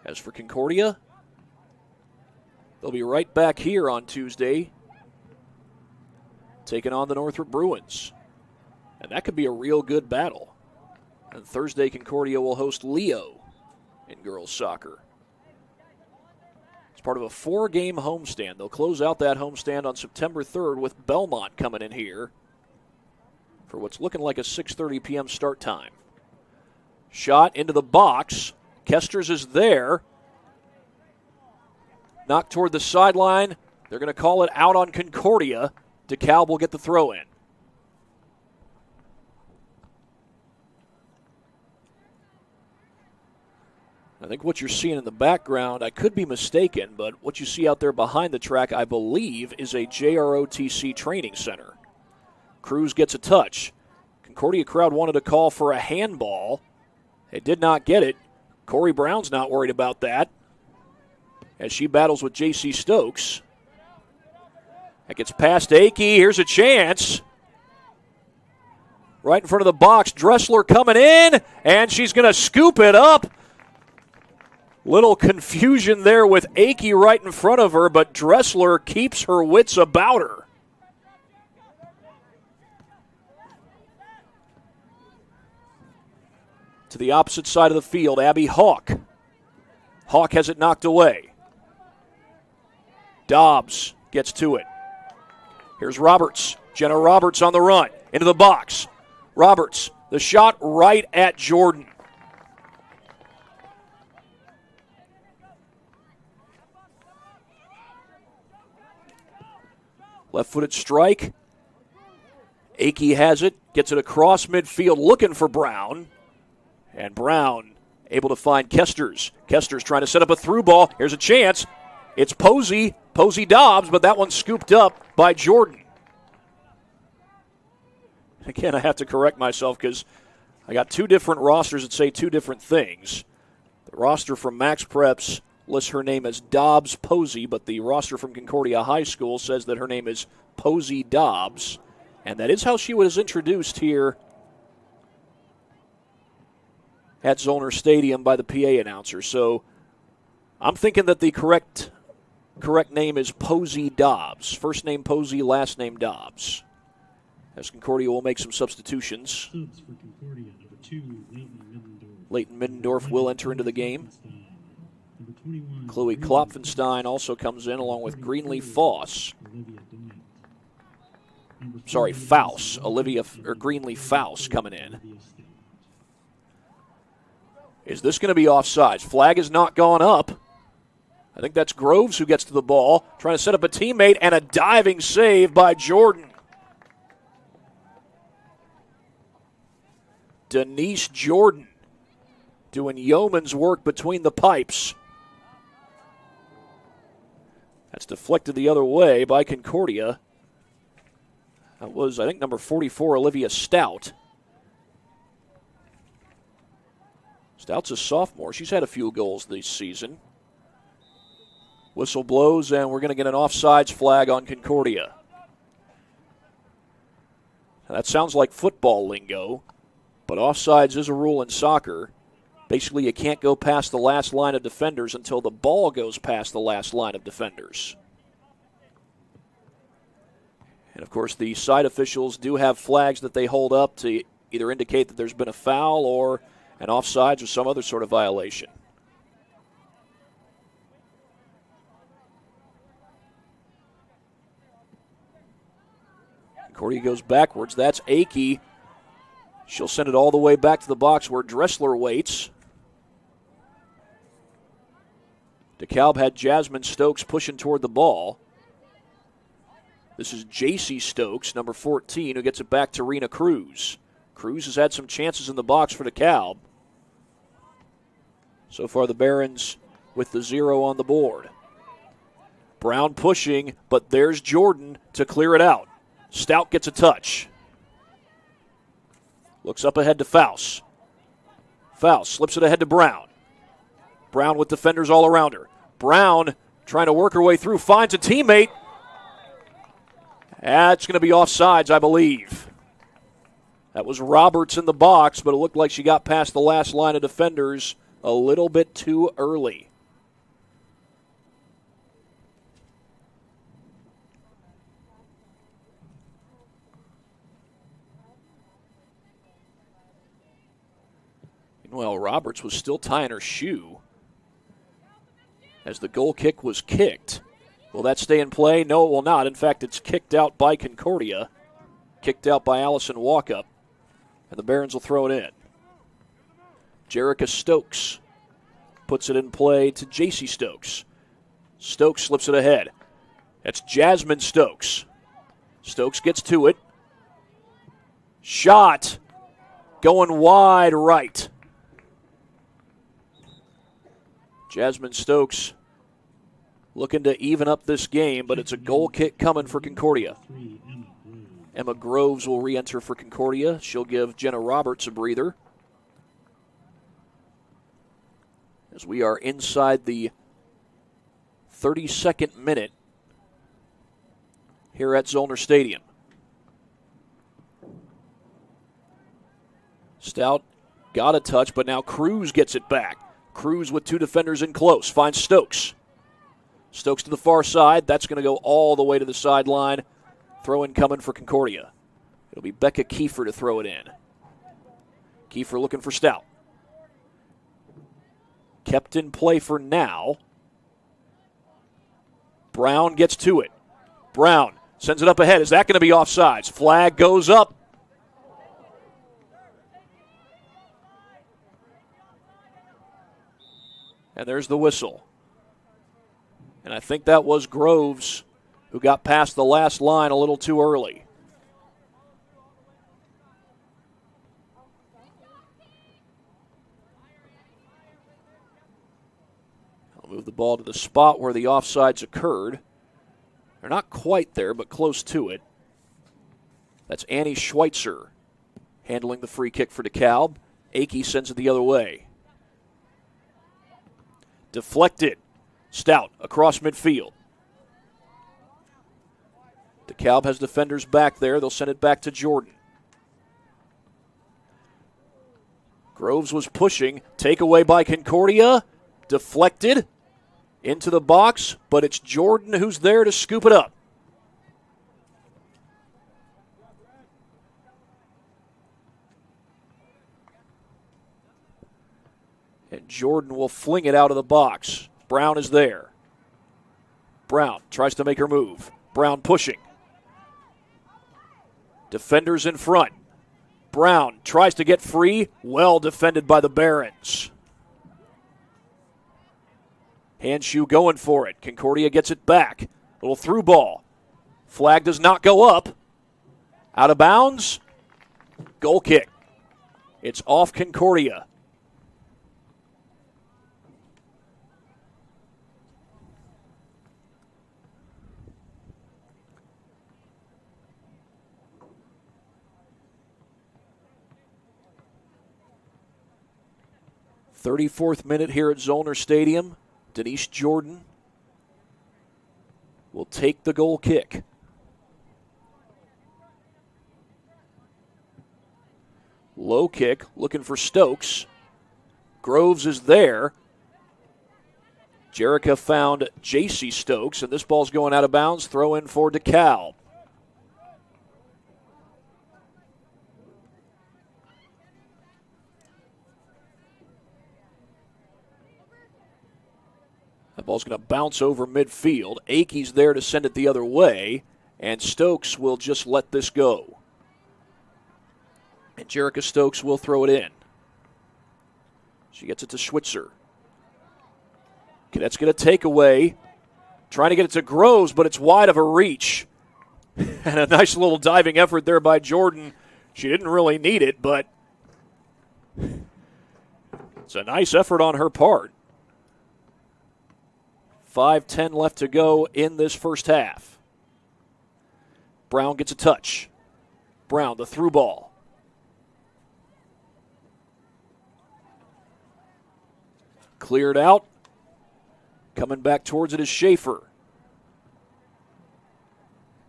K: As for Concordia, they'll be right back here on Tuesday, taking on the Northrop Bruins. And that could be a real good battle. And Thursday, Concordia will host Leo in girls soccer. It's part of a 4-game homestand. They'll close out that homestand on September 3rd with Belmont coming in here for what's looking like a 6:30 p.m. start time. Shot into the box. Kesters is there. Knocked toward the sideline. They're going to call it out on Concordia. Dekalb will get the throw in. I think what you're seeing in the background, I could be mistaken, but what you see out there behind the track, I believe, is a JROTC training center. Cruz gets a touch. Concordia crowd wanted to call for a handball. They did not get it. Corey Brown's not worried about that as she battles with J.C. Stokes. That gets past Akey. Here's a chance. Right in front of the box. Dressler coming in, and she's going to scoop it up. Little confusion there with Akey right in front of her, but Dressler keeps her wits about her. To the opposite side of the field, Abby Hawk. Hawk has it knocked away. Dobbs gets to it. Here's Roberts. Jenna Roberts on the run. Into the box. Roberts, the shot right at Jordan. Left-footed strike. Akey has it, gets it across midfield, looking for Brown. And Brown able to find Kesters. Kesters trying to set up a through ball. Here's a chance. It's Posey Dobbs, but that one's scooped up by Jordan. Again, I have to correct myself because I got two different rosters that say two different things. The roster from Max Preps lists her name as Dobbs Posey, but the roster from Concordia High School says that her name is Posey Dobbs, and that is how she was introduced here at Zollner Stadium by the PA announcer. So I'm thinking that the correct name is Posey Dobbs. First name Posey, last name Dobbs. As Concordia will make some substitutions.
L: Subs for Concordia, number 2,
K: Leighton Middendorf will enter into the game. Chloe Klopfenstein also comes in along with Greenlee Foss. Sorry, Faust. Greenlee Faust coming in. Is this going to be offsides? Flag has not gone up. I think that's Groves who gets to the ball, trying to set up a teammate, and a diving save by Jordan. Denise Jordan doing yeoman's work between the pipes. That's deflected the other way by Concordia. That was, I think, number 44, Olivia Stout. Stout's a sophomore. She's had a few goals this season. Whistle blows, and we're going to get an offsides flag on Concordia. Now, that sounds like football lingo, but offsides is a rule in soccer. Basically, you can't go past the last line of defenders until the ball goes past the last line of defenders. And, of course, the side officials do have flags that they hold up to either indicate that there's been a foul or an offsides or some other sort of violation. Concordia goes backwards. That's Akey. She'll send it all the way back to the box where Dressler waits. Dekalb had Jasmine Stokes pushing toward the ball. This is J.C. Stokes, number 14, who gets it back to Rena Cruz. Cruz has had some chances in the box for Dekalb. So far the Barons with the 0 on the board. Brown pushing, but there's Jordan to clear it out. Stout gets a touch. Looks up ahead to Faust. Faust slips it ahead to Brown. Brown with defenders all around her. Brown trying to work her way through, finds a teammate. That's going to be offsides, I believe. That was Roberts in the box, but it looked like she got past the last line of defenders a little bit too early. Well, Roberts was still tying her shoe. as the goal kick was kicked. Will that stay in play? No, it will not. In fact, it's kicked out by Concordia. Kicked out by Allison Walkup. And the Barons will throw it in. Jerica Stokes puts it in play to J.C. Stokes. Stokes slips it ahead. That's Jasmine Stokes. Stokes gets to it. Shot going wide right. Jasmine Stokes looking to even up this game, but it's a goal kick coming for Concordia. Emma Groves will re-enter for Concordia. She'll give Jenna Roberts a breather. As we are inside the 32nd minute here at Zollner Stadium. Stout got a touch, but now Cruz gets it back. Cruz with two defenders in close. Finds Stokes. Stokes to the far side. That's going to go all the way to the sideline. Throw in coming for Concordia. It'll be Becca Kiefer to throw it in. Kiefer looking for Stout. Kept in play for now. Brown gets to it. Brown sends it up ahead. Is that going to be offsides? Flag goes up. And there's the whistle. And I think that was Groves who got past the last line a little too early. I'll move the ball to the spot where the offsides occurred. They're not quite there, but close to it. That's Annie Schweitzer handling the free kick for DeKalb. Akey sends it the other way. Deflected. Stout across midfield. DeKalb has defenders back there. They'll send it back to Jordan. Groves was pushing. Takeaway by Concordia. Deflected into the box, but it's Jordan who's there to scoop it up. And Jordan will fling it out of the box. Brown is there. Brown tries to make her move. Brown pushing. Defenders in front. Brown tries to get free. Well defended by the Barons. Handshoe going for it. Concordia gets it back. Little through ball. Flag does not go up. Out of bounds. Goal kick. It's off Concordia. .34th minute here at Zollner Stadium. Denise Jordan will take the goal kick. Low kick, looking for Stokes. Groves is there. Jerica found J.C. Stokes, and this ball's going out of bounds. Throw in for Dekalb. The ball's going to bounce over midfield. Akey's there to send it the other way, and Stokes will just let this go. And Jerica Stokes will throw it in. She gets it to Schweitzer. Cadets get a takeaway. Trying to get it to Groves, but it's wide of a reach. And a nice little diving effort there by Jordan. She didn't really need it, but it's a nice effort on her part. 5:10 left to go in this first half. Brown gets a touch. Brown, the through ball. Cleared out. Coming back towards it is Schaefer.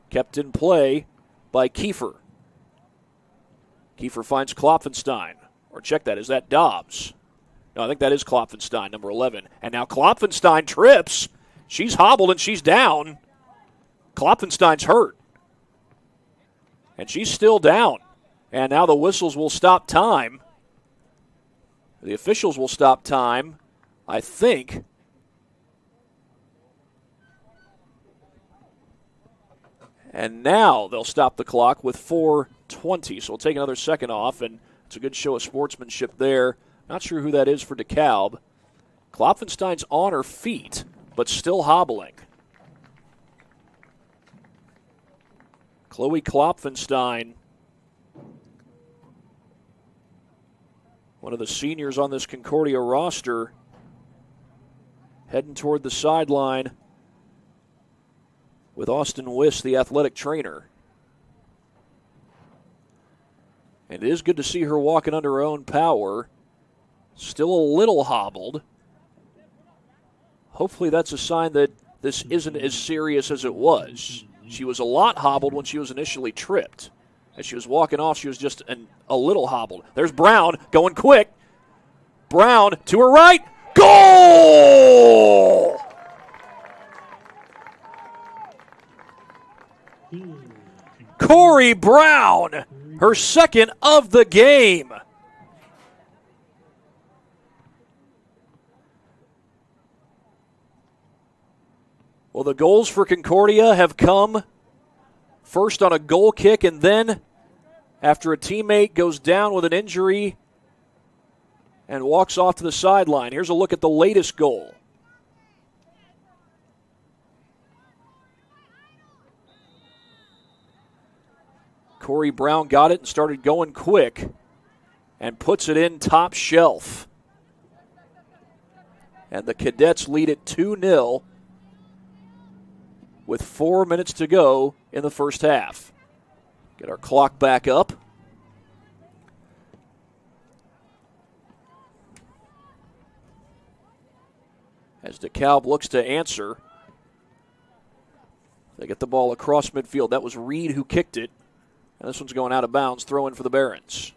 K: Kept in play by Kiefer. Kiefer finds Klopfenstein. Or check that, is that Dobbs? No, I think that is Klopfenstein, number 11. And now Klopfenstein trips. She's hobbled and she's down. Klopfenstein's hurt. And she's still down. And now the whistles will stop time. The officials will stop time, I think, And now they'll stop the clock with 4:20. So we'll take another second off, and it's a good show of sportsmanship there. Not sure who that is for Dekalb. Klopfenstein's on her feet, but still hobbling. Chloe Klopfenstein, one of the seniors on this Concordia roster, heading toward the sideline with Austin Wiss, the athletic trainer. And it is good to see her walking under her own power. Still a little hobbled. Hopefully that's a sign that this isn't as serious as it was. She was a lot hobbled when she was initially tripped. As she was walking off, she was just a little hobbled. There's Brown going quick. Brown to her right. Goal! Corey Brown, her second of the game. Well, the goals for Concordia have come first on a goal kick and then after a teammate goes down with an injury and walks off to the sideline. Here's a look at the latest goal. Corey Brown got it and started going quick and puts it in top shelf. And the Cadets lead it 2-0 with 4 minutes to go in the first half. Get our clock back up. As Dekalb looks to answer, they get the ball across midfield. That was Reed who kicked it. And this one's going out of bounds, throw in for the Barons.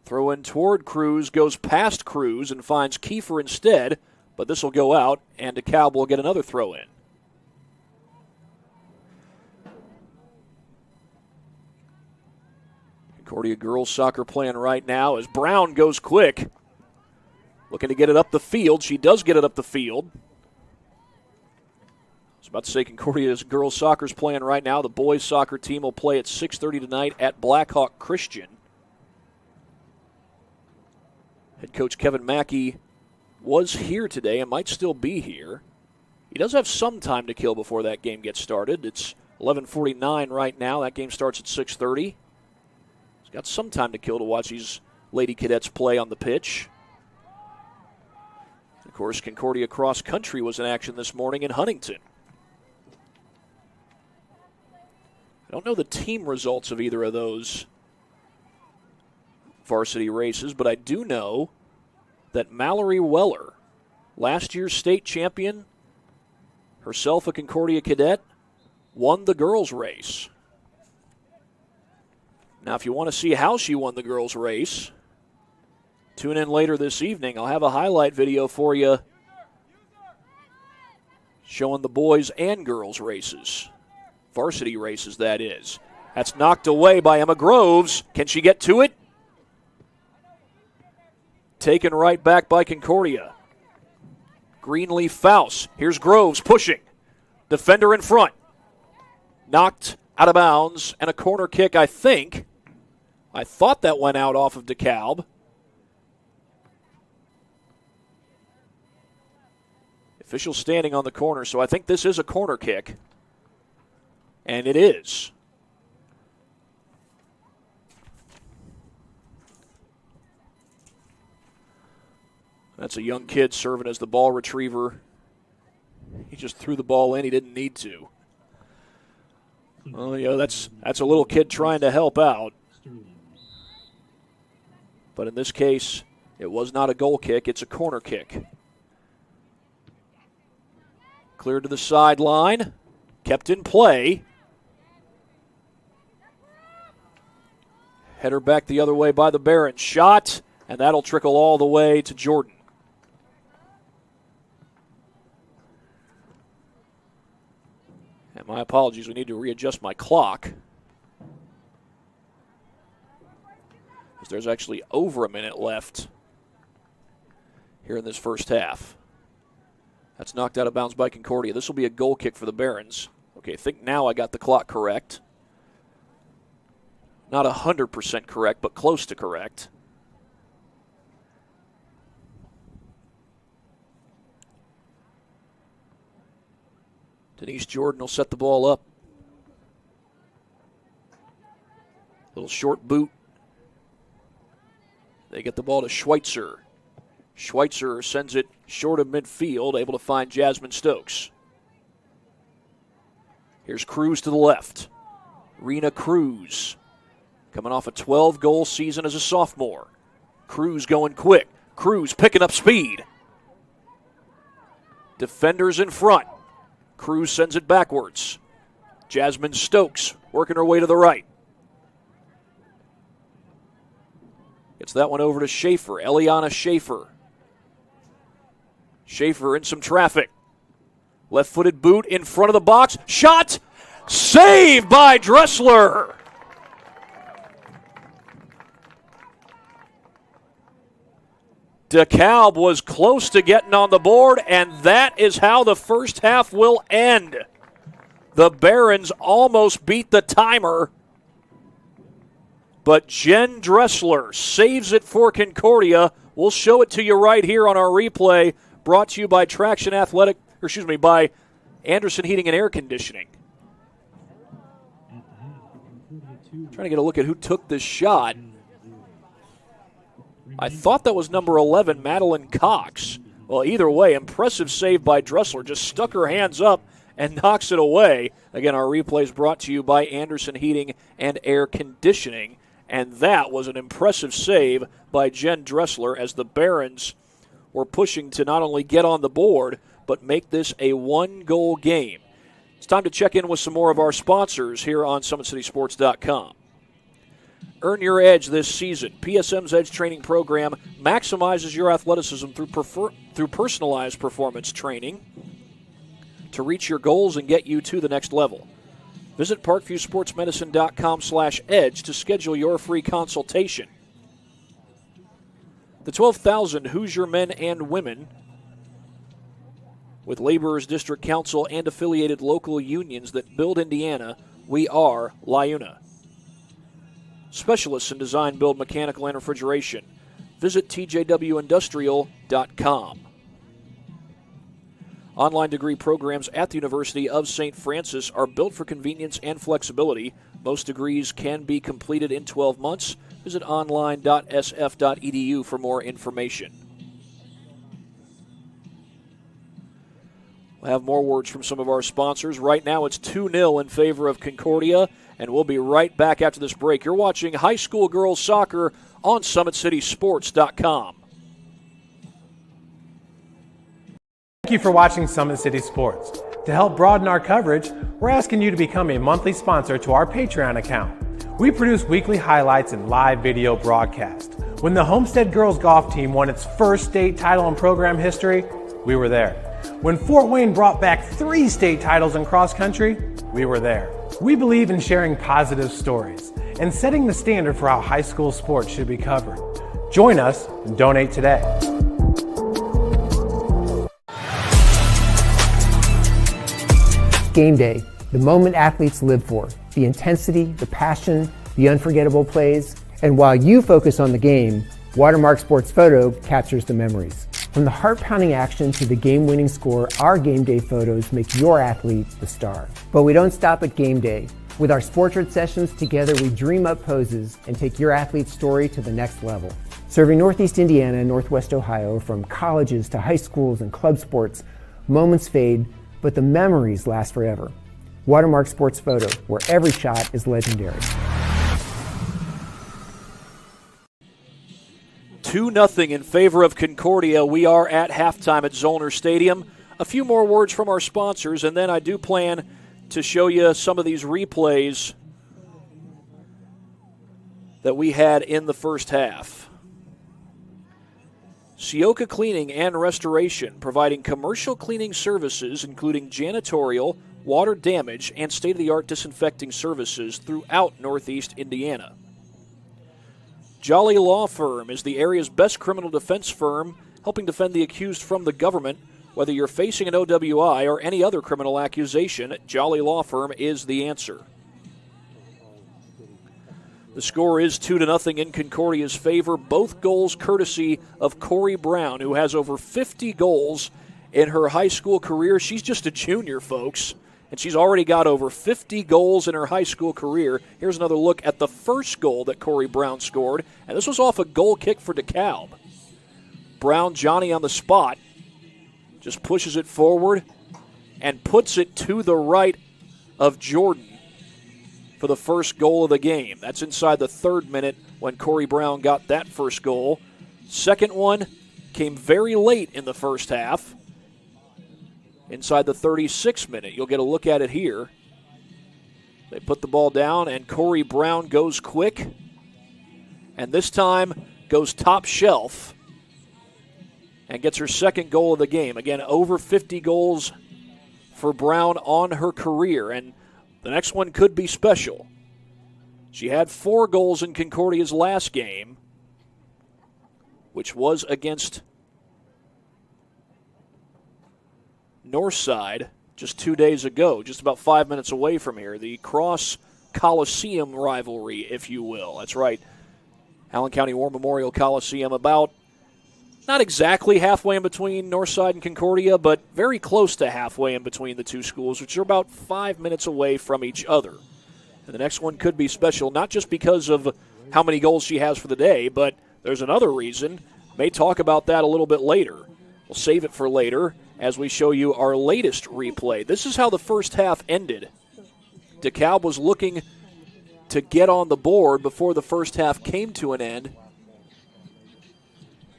K: Throw in toward Cruz, goes past Cruz and finds Kiefer instead, but this will go out, and Dekalb will get another throw in. Concordia girls soccer playing right now as Brown goes quick. Looking to get it up the field. She does get it up the field. I was about to say Concordia's girls soccer's playing right now. The boys soccer team will play at 6:30 tonight at Blackhawk Christian. Head coach Kevin Mackey was here today and might still be here. He does have some time to kill before that game gets started. It's 11:49 right now. That game starts at 6:30. He's got some time to kill to watch these Lady Cadets play on the pitch. Of course, Concordia Cross Country was in action this morning in Huntington. I don't know the team results of either of those varsity races, but I do know that Mallory Weller, last year's state champion, herself a Concordia cadet, won the girls' race. Now, if you want to see how she won the girls' race, tune in later this evening. I'll have a highlight video for you showing the boys' and girls' races. Varsity races, that is. That's knocked away by Emma Groves. Can she get to it? Taken right back by Concordia. Greenleaf Faust. Here's Groves pushing. Defender in front. Knocked out of bounds and a corner kick, I think. I thought that went out off of Dekalb. Official standing on the corner, so I think this is a corner kick. And it is. That's a young kid serving as the ball retriever. He just threw the ball in. He didn't need to. Well, yeah, that's a little kid trying to help out. But in this case, it was not a goal kick. It's a corner kick. Cleared to the sideline. Kept in play. Header back the other way by the Barons. Shot, and that'll trickle all the way to Jordan. And my apologies, we need to readjust my clock. Because there's actually over a minute left here in this first half. That's knocked out of bounds by Concordia. This will be a goal kick for the Barons. Okay, I think now I got the clock correct. Not 100% correct, but close to correct. Denise Jordan will set the ball up. Little short boot. They get the ball to Schweitzer. Schweitzer sends it short of midfield, able to find Jasmine Stokes. Here's Cruz to the left. Rena Cruz, coming off a 12-goal season as a sophomore. Cruz going quick. Cruz picking up speed. Defenders in front. Cruz sends it backwards. Jasmine Stokes working her way to the right. Gets that one over to Schaefer. Eliana Schaefer. Schaefer in some traffic. Left-footed boot in front of the box. Shot! Saved by Dressler! Dekalb was close to getting on the board, and that is how the first half will end. The Barons almost beat the timer, but Jen Dressler saves it for Concordia. We'll show it to you right here on our replay, brought to you by by Anderson Heating and Air Conditioning. Trying to get a look at who took this shot. I thought that was number 11, Madeline Cox. Well, either way, impressive save by Dressler. Just stuck her hands up and knocks it away. Again, our replay is brought to you by Anderson Heating and Air Conditioning. And that was an impressive save by Jen Dressler as the Barons were pushing to not only get on the board, but make this a one-goal game. It's time to check in with some more of our sponsors here on SummitCitySports.com. Earn your edge this season. PSM's Edge training program maximizes your athleticism through personalized performance training to reach your goals and get you to the next level. Visit ParkviewSportsMedicine.com/edge to schedule your free consultation. The 12,000 Hoosier men and women with Laborers District Council and affiliated local unions that build Indiana, we are LIUNA. Specialists in design, build, mechanical, and refrigeration. Visit tjwindustrial.com. Online degree programs at the University of St. Francis are built for convenience and flexibility. Most degrees can be completed in 12 months. Visit online.sf.edu for more information. We'll have more words from some of our sponsors. Right now it's 2-0 in favor of Concordia, and we'll be right back after this break. You're watching high school girls soccer on SummitCitySports.com.
A: Thank you for watching Summit City Sports. To help broaden our coverage, we're asking you to become a monthly sponsor to our Patreon account. We produce weekly highlights and live video broadcasts. When the Homestead girls golf team won its first state title in program history, we were there. When Fort Wayne brought back 3 state titles in cross country, we were there. We believe in sharing positive stories and setting the standard for how high school sports should be covered. Join us and donate today.
F: Game day, the moment athletes live for, the intensity, the passion, the unforgettable plays. And while you focus on the game, Watermark Sports Photo captures the memories. From the heart-pounding action to the game-winning score, our game day photos make your athlete the star. But we don't stop at game day. With our Sportrait sessions, together we dream up poses and take your athlete's story to the next level. Serving Northeast Indiana and Northwest Ohio, from colleges to high schools and club sports, moments fade, but the memories last forever. Watermark Sports Photo, where every shot is legendary.
K: 2-0 in favor of Concordia. We are at halftime at Zollner Stadium. A few more words from our sponsors, and then I do plan to show you some of these replays that we had in the first half. Sioka Cleaning and Restoration, providing commercial cleaning services, including janitorial, water damage, and state-of-the-art disinfecting services throughout Northeast Indiana. Jolly Law Firm is the area's best criminal defense firm, helping defend the accused from the government. Whether you're facing an OWI or any other criminal accusation, Jolly Law Firm is the answer. The score is 2-0 in Concordia's favor. Both goals courtesy of Corey Brown, who has over 50 goals in her high school career. She's just a junior, folks, and she's already got over 50 goals in her high school career. Here's another look at the first goal that Corey Brown scored, and this was off a goal kick for Dekalb. Brown, Johnny on the spot, just pushes it forward and puts it to the right of Jordan for the first goal of the game. That's inside the 3rd minute when Corey Brown got that first goal. Second one came very late in the first half, inside the 36th minute. You'll get a look at it here. They put the ball down, and Corey Brown goes quick, and this time goes top shelf and gets her second goal of the game. Again, over 50 goals for Brown on her career, and the next one could be special. She had 4 goals in Concordia's last game, which was against Northside just 2 days ago, just about 5 minutes away from here. The Cross Coliseum rivalry, if you will. That's right. Allen County War Memorial Coliseum, about not exactly halfway in between Northside and Concordia, but very close to halfway in between the two schools, which are about 5 minutes away from each other. And the next one could be special, not just because of how many goals she has for the day, but there's another reason. May talk about that a little bit later. We'll save it for later as we show you our latest replay. This is how the first half ended. Dekalb was looking to get on the board before the first half came to an end.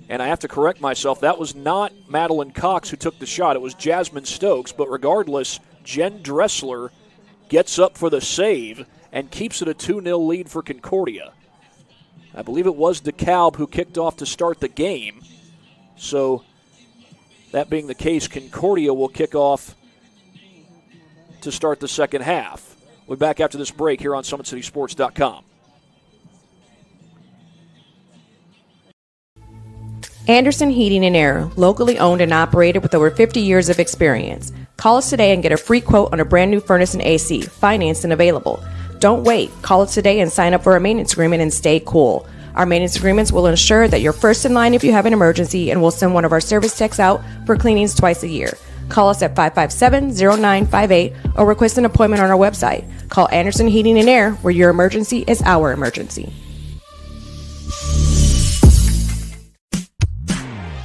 K: And I have to correct myself, that was not Madeline Cox who took the shot. It was Jasmine Stokes. But regardless, Jen Dressler gets up for the save and keeps it a 2-0 lead for Concordia. I believe it was Dekalb who kicked off to start the game. So that being the case, Concordia will kick off to start the second half. We'll be back after this break here on SummitCitySports.com.
D: Anderson Heating and Air, locally owned and operated with over 50 years of experience. Call us today and get a free quote on a brand new furnace and AC, financed and available. Don't wait. Call us today and sign up for a maintenance agreement and stay cool. Our maintenance agreements will ensure that you're first in line if you have an emergency, and we'll send one of our service techs out for cleanings twice a year. Call us at 557-0958 or request an appointment on our website. Call Anderson Heating and Air, where your emergency is our emergency.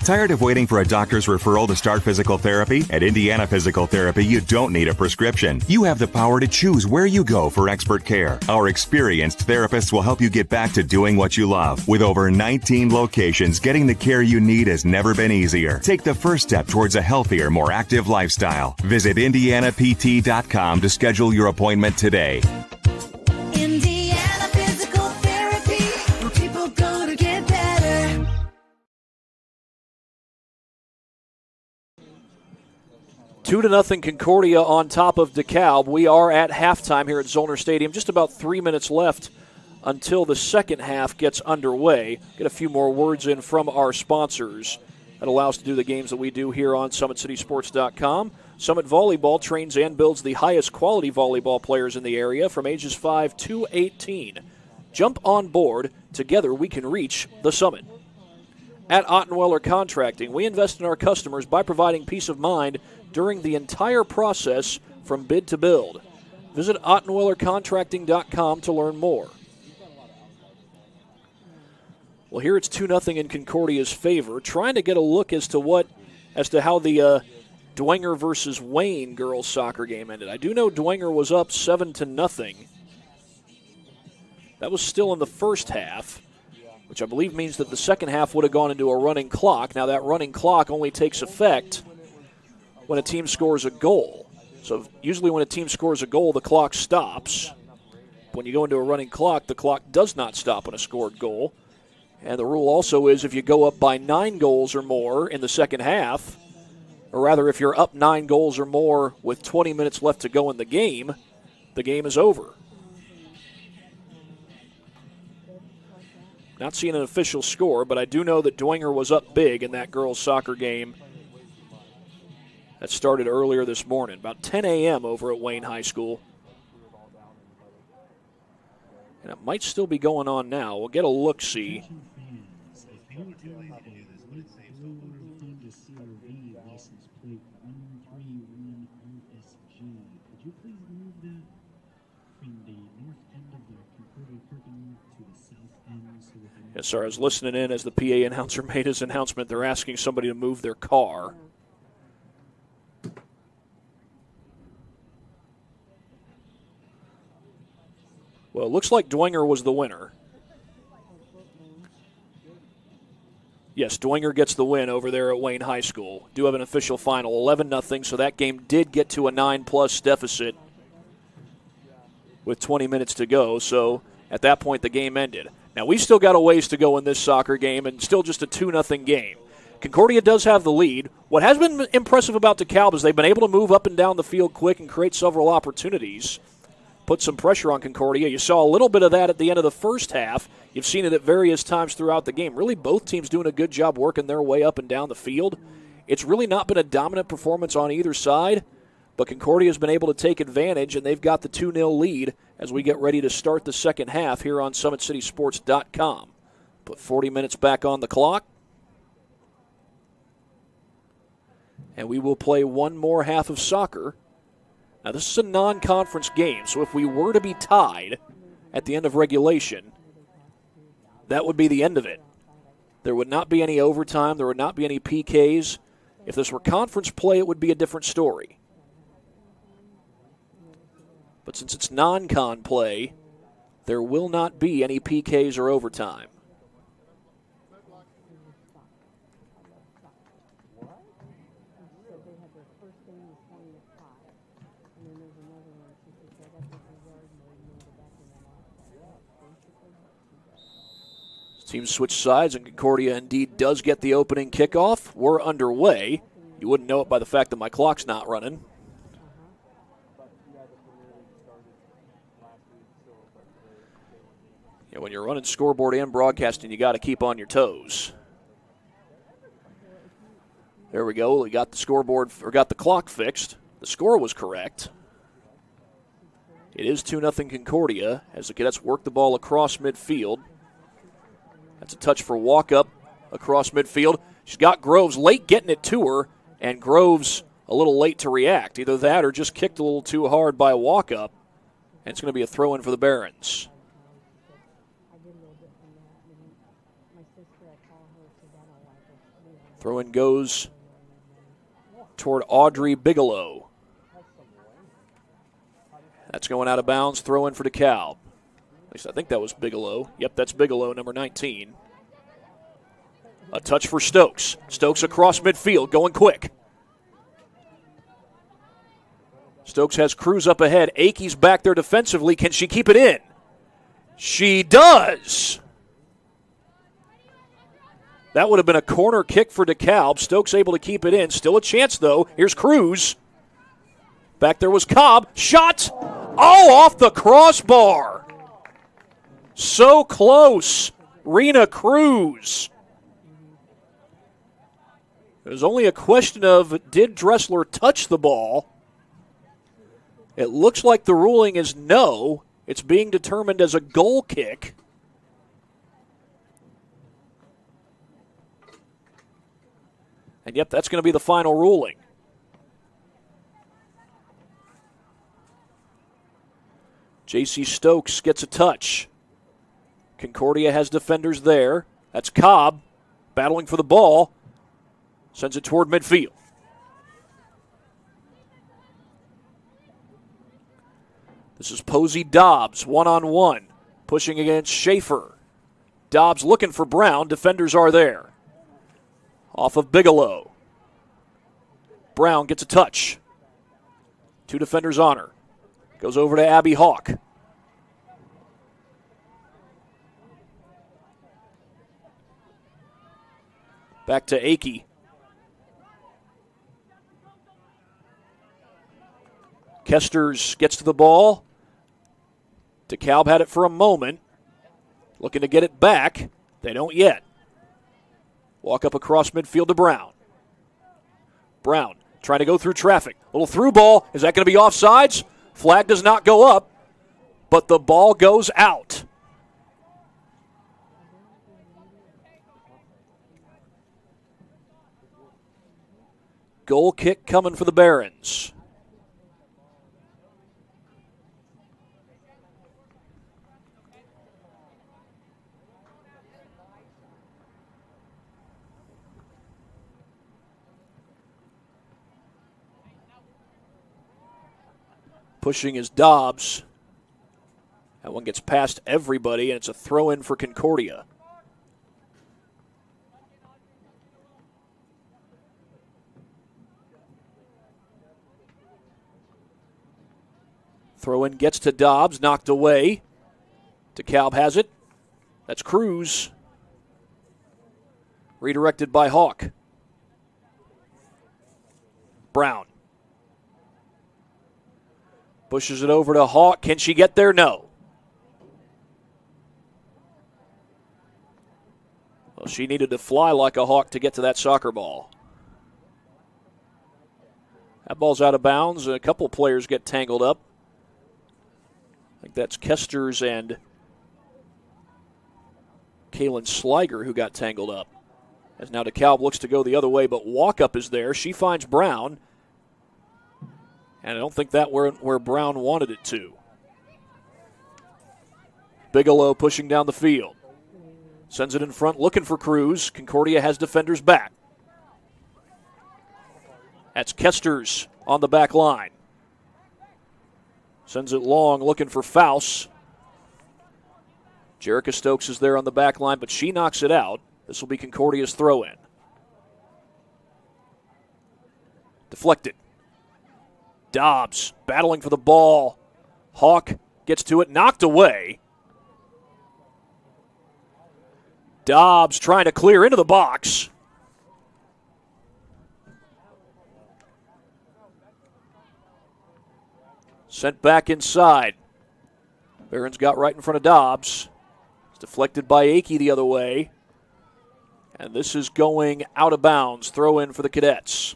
I: Tired of waiting for a doctor's referral to start physical therapy? At Indiana Physical Therapy, you don't need a prescription. You have the power to choose where you go for expert care. Our experienced therapists will help you get back to doing what you love. With over 19 locations, getting the care you need has never been easier. Take the first step towards a healthier, more active lifestyle. Visit IndianaPT.com to schedule your appointment today.
J: Indiana Physical Therapy, where people go to get better.
K: 2-0 Concordia on top of Dekalb. We are at halftime here at Zollner Stadium. Just about 3 minutes left until the second half gets underway. Get a few more words in from our sponsors. That allows us to do the games that we do here on SummitCitySports.com. Summit Volleyball trains and builds the highest quality volleyball players in the area from ages 5 to 18. Jump on board. Together we can reach the summit. At Ottenweller Contracting, we invest in our customers by providing peace of mind during the entire process from bid to build. Visit OttenwellerContracting.com to learn more. Well, here it's 2-0 in Concordia's favor. Trying to get a look as to how the Dwenger versus Wayne girls soccer game ended. I do know Dwenger was up 7-0. That was still in the first half, which I believe means that the second half would have gone into a running clock. Now that running clock only takes effect when a team scores a goal. So usually when a team scores a goal, the clock stops. When you go into a running clock, the clock does not stop on a scored goal. And the rule also is if you go up by 9 goals or more in the second half, or rather if you're up 9 goals or more with 20 minutes left to go in the game is over. Not seeing an official score, but I do know that Dwenger was up big in that girls' soccer game That started earlier this morning, about 10 a.m. over at Wayne High School. And it might still be going on now. We'll get a look-see. Yes, sir. I was listening in as the PA announcer made his announcement. They're asking somebody to move their car. Well, it looks like Dwenger was the winner. Yes, Dwenger gets the win over there at Wayne High School. Do have an official final, 11-0, so that game did get to a 9+ deficit with 20 minutes to go. So at that point, the game ended. Now, we still got a ways to go in this soccer game, and still just a 2-0 game. Concordia does have the lead. What has been impressive about Dekalb is they've been able to move up and down the field quick and create several opportunities, put some pressure on Concordia. You saw a little bit of that at the end of the first half. You've seen it at various times throughout the game. Really, both teams doing a good job working their way up and down the field. It's really not been a dominant performance on either side, but Concordia has been able to take advantage, and they've got the 2-0 lead as we get ready to start the second half here on SummitCitySports.com. Put 40 minutes back on the clock, and we will play one more half of soccer. Now, this is a non-conference game, so if we were to be tied at the end of regulation, that would be the end of it. There would not be any overtime. There would not be any PKs. If this were conference play, it would be a different story. But since it's non-con play, there will not be any PKs or overtime. Teams switch sides, and Concordia indeed does get the opening kickoff. We're underway. You wouldn't know it by the fact that my clock's not running. Yeah, when you're running scoreboard and broadcasting, you got to keep on your toes. There we go. We got the scoreboard, or got the clock fixed. The score was correct. It is 2-0 Concordia as the Cadets work the ball across midfield. That's a touch for walk-up across midfield. She's got Groves late getting it to her, and Groves a little late to react. Either that or just kicked a little too hard by a walk-up, and it's going to be a throw-in for the Barons. Throw-in goes toward Audrey Bigelow. That's going out of bounds. Throw-in for Dekalb. At least I think that was Bigelow. Yep, that's Bigelow, number 19. A touch for Stokes. Stokes across midfield, going quick. Stokes has Cruz up ahead. Akey's back there defensively. Can she keep it in? She does. That would have been a corner kick for Dekalb. Stokes able to keep it in. Still a chance, though. Here's Cruz. Back there was Cobb. Shot! Oh, off the crossbar. So close. Rena Cruz. It was only a question of, did Dressler touch the ball? It looks like the ruling is no. It's being determined as a goal kick. And yep, that's going to be the final ruling. J.C. Stokes gets a touch. Concordia has defenders there. That's Cobb battling for the ball. Sends it toward midfield. This is Posey Dobbs, one-on-one, pushing against Schaefer. Dobbs looking for Brown. Defenders are there. Off of Bigelow. Brown gets a touch. Two defenders on her. Goes over to Abby Hawk. Back to Akey. Kesters gets to the ball. Dekalb had it for a moment. Looking to get it back. They don't yet. Walk up across midfield to Brown. Brown trying to go through traffic. Little through ball. Is that going to be offsides? Flag does not go up, but the ball goes out. Goal kick coming for the Barons. Pushing is Dobbs. That one gets past everybody, and it's a throw-in for Concordia. Throw-in gets to Dobbs, knocked away. Dekalb has it. That's Cruz. Redirected by Hawk. Brown. Pushes it over to Hawk. Can she get there? No. Well, she needed to fly like a hawk to get to that soccer ball. That ball's out of bounds. A couple players get tangled up. I think that's Kesters and Kaylin Sliger who got tangled up. As now Dekalb looks to go the other way, but Walkup is there. She finds Brown. And I don't think that where Brown wanted it to. Bigelow pushing down the field. Sends it in front, looking for Cruz. Concordia has defenders back. That's Kesters on the back line. Sends it long, looking for Faust. Jerica Stokes is there on the back line, but she knocks it out. This will be Concordia's throw-in. Deflected. Dobbs battling for the ball. Hawk gets to it, knocked away. Dobbs trying to clear into the box. Sent back inside. Barons got right in front of Dobbs. It's deflected by Akey the other way. And this is going out of bounds. Throw in for the Cadets.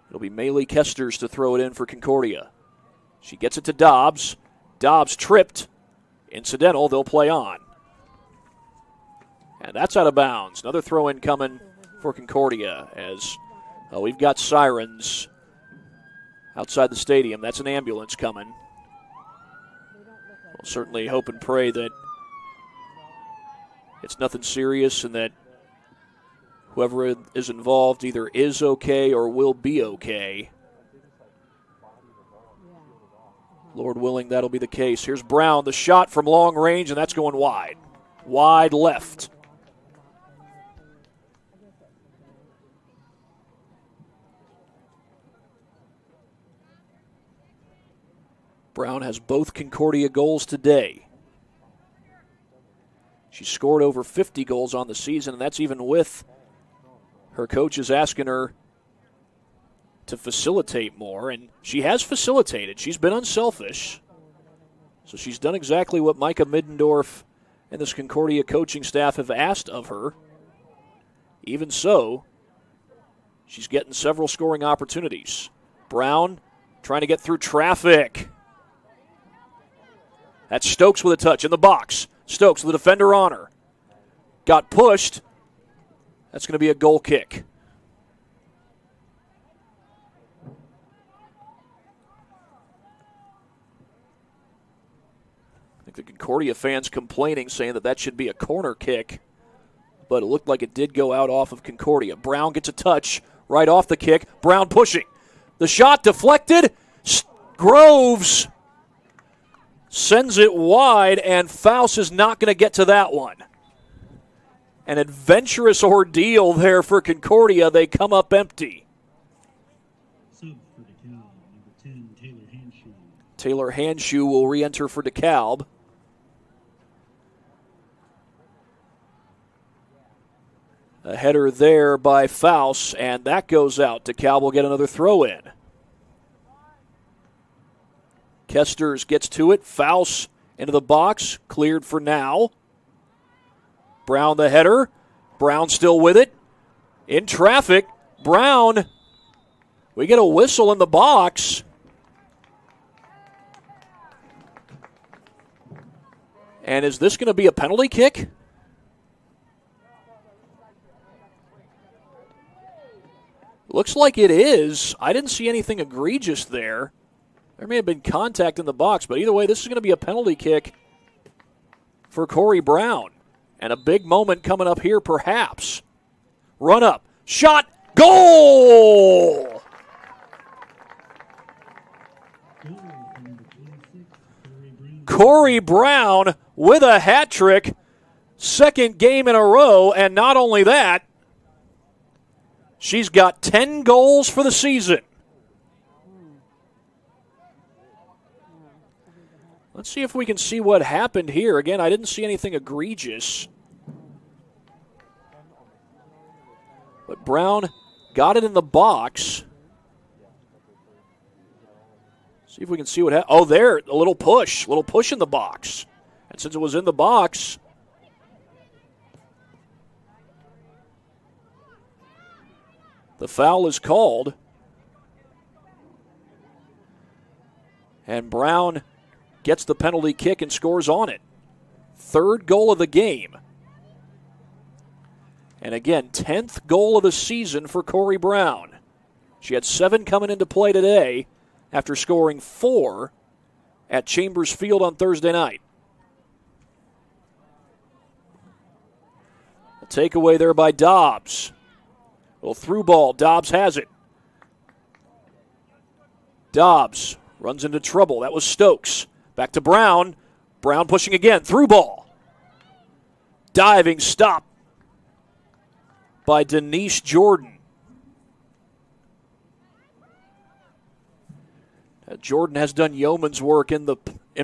K: It'll be Maylee Kesters to throw it in for Concordia. She gets it to Dobbs. Dobbs tripped. Incidental, they'll play on. And that's out of bounds. Another throw-in coming for Concordia as we've got sirens outside the stadium. That's an ambulance coming. We'll certainly hope and pray that it's nothing serious and that whoever is involved either is okay or will be okay. Lord willing, that'll be the case. Here's Brown, the shot from long range, and that's going wide. Wide left. Brown has both Concordia goals today. She scored over 50 goals on the season, and that's even with her coaches asking her to facilitate more, and she has facilitated. She's been unselfish. So she's done exactly what Micah Middendorf and this Concordia coaching staff have asked of her. Even so, she's getting several scoring opportunities. Brown trying to get through traffic. That's Stokes with a touch in the box. Stokes with a defender on her. Got pushed. That's going to be a goal kick. I think the Concordia fans complaining, saying that should be a corner kick, but it looked like it did go out off of Concordia. Brown gets a touch right off the kick. Brown pushing. The shot deflected. Groves sends it wide, and Faust is not going to get to that one. An adventurous ordeal there for Concordia. They come up empty.
L: Sub for Dekalb, number 10, Taylor Hanshoe.
K: Taylor Hanshoe will re-enter for Dekalb. A header there by Faust, and that goes out. Dekalb will get another throw-in. Kesters gets to it. Faust into the box. Cleared for now. Brown the header. Brown still with it. in traffic. Brown, we get a whistle in the box. And is this going to be a penalty kick? Looks like it is. I didn't see anything egregious there. There may have been contact in the box, but either way, this is going to be a penalty kick for Corey Brown. And a big moment coming up here, perhaps. Run up, shot, goal! Corey Brown with a hat trick, second game in a row, and not only that, she's got 10 goals for the season. Let's see if we can see what happened here. Again, I didn't see anything egregious. But Brown got it in the box. See if we can see what happened. Oh, there, a little push in the box. And since it was in the box, the foul is called. And Brown gets the penalty kick and scores on it. Third goal of the game. And again, 10th goal of the season for Corey Brown. She had 7 coming into play today after scoring 4 at Chambers Field on Thursday night. A takeaway there by Dobbs. Little through ball. Dobbs has it. Dobbs runs into trouble. That was Stokes. Back to Brown. Brown pushing again. Through ball. Diving stop by Denise Jordan. Jordan has done yeoman's work in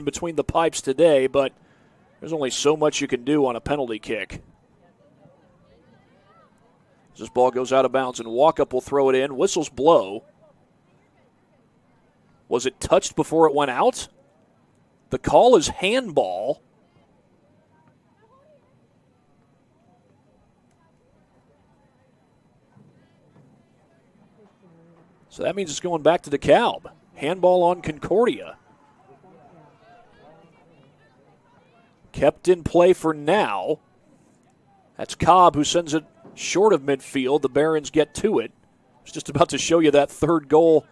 K: between the pipes today, but there's only so much you can do on a penalty kick. This ball goes out of bounds, and Walkup will throw it in. Whistles blow. Was it touched before it went out? The call is handball. So that means it's going back to Dekalb. Handball on Concordia. Kept in play for now. That's Cobb who sends it short of midfield. The Barons get to it. I was just about to show you that third goal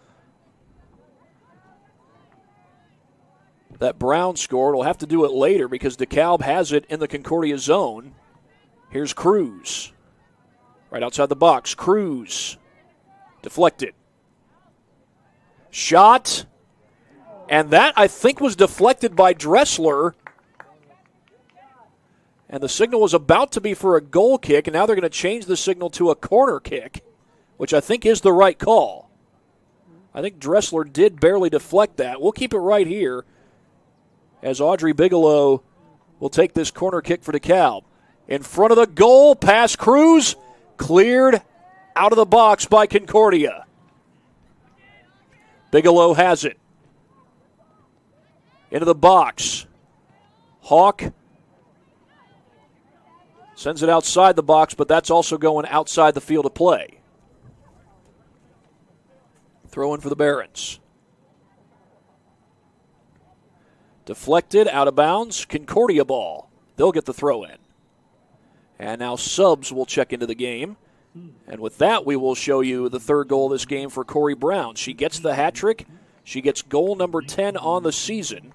K: that Brown scored. We'll have to do it later because Dekalb has it in the Concordia zone. Here's Cruz. Right outside the box. Cruz. Deflected. Shot. And that, I think, was deflected by Dressler. And the signal was about to be for a goal kick, and now they're going to change the signal to a corner kick, which I think is the right call. I think Dressler did barely deflect that. We'll keep it right here as Audrey Bigelow will take this corner kick for Dekalb. In front of the goal, pass Cruz, cleared out of the box by Concordia. Bigelow has it. Into the box. Hawk sends it outside the box, but that's also going outside the field of play. Throw in for the Barons. Deflected, out of bounds, Concordia ball. They'll get the throw in. And now subs will check into the game. And with that, we will show you the third goal of this game for Corey Brown. She gets the hat trick. She gets goal number 10 on the season.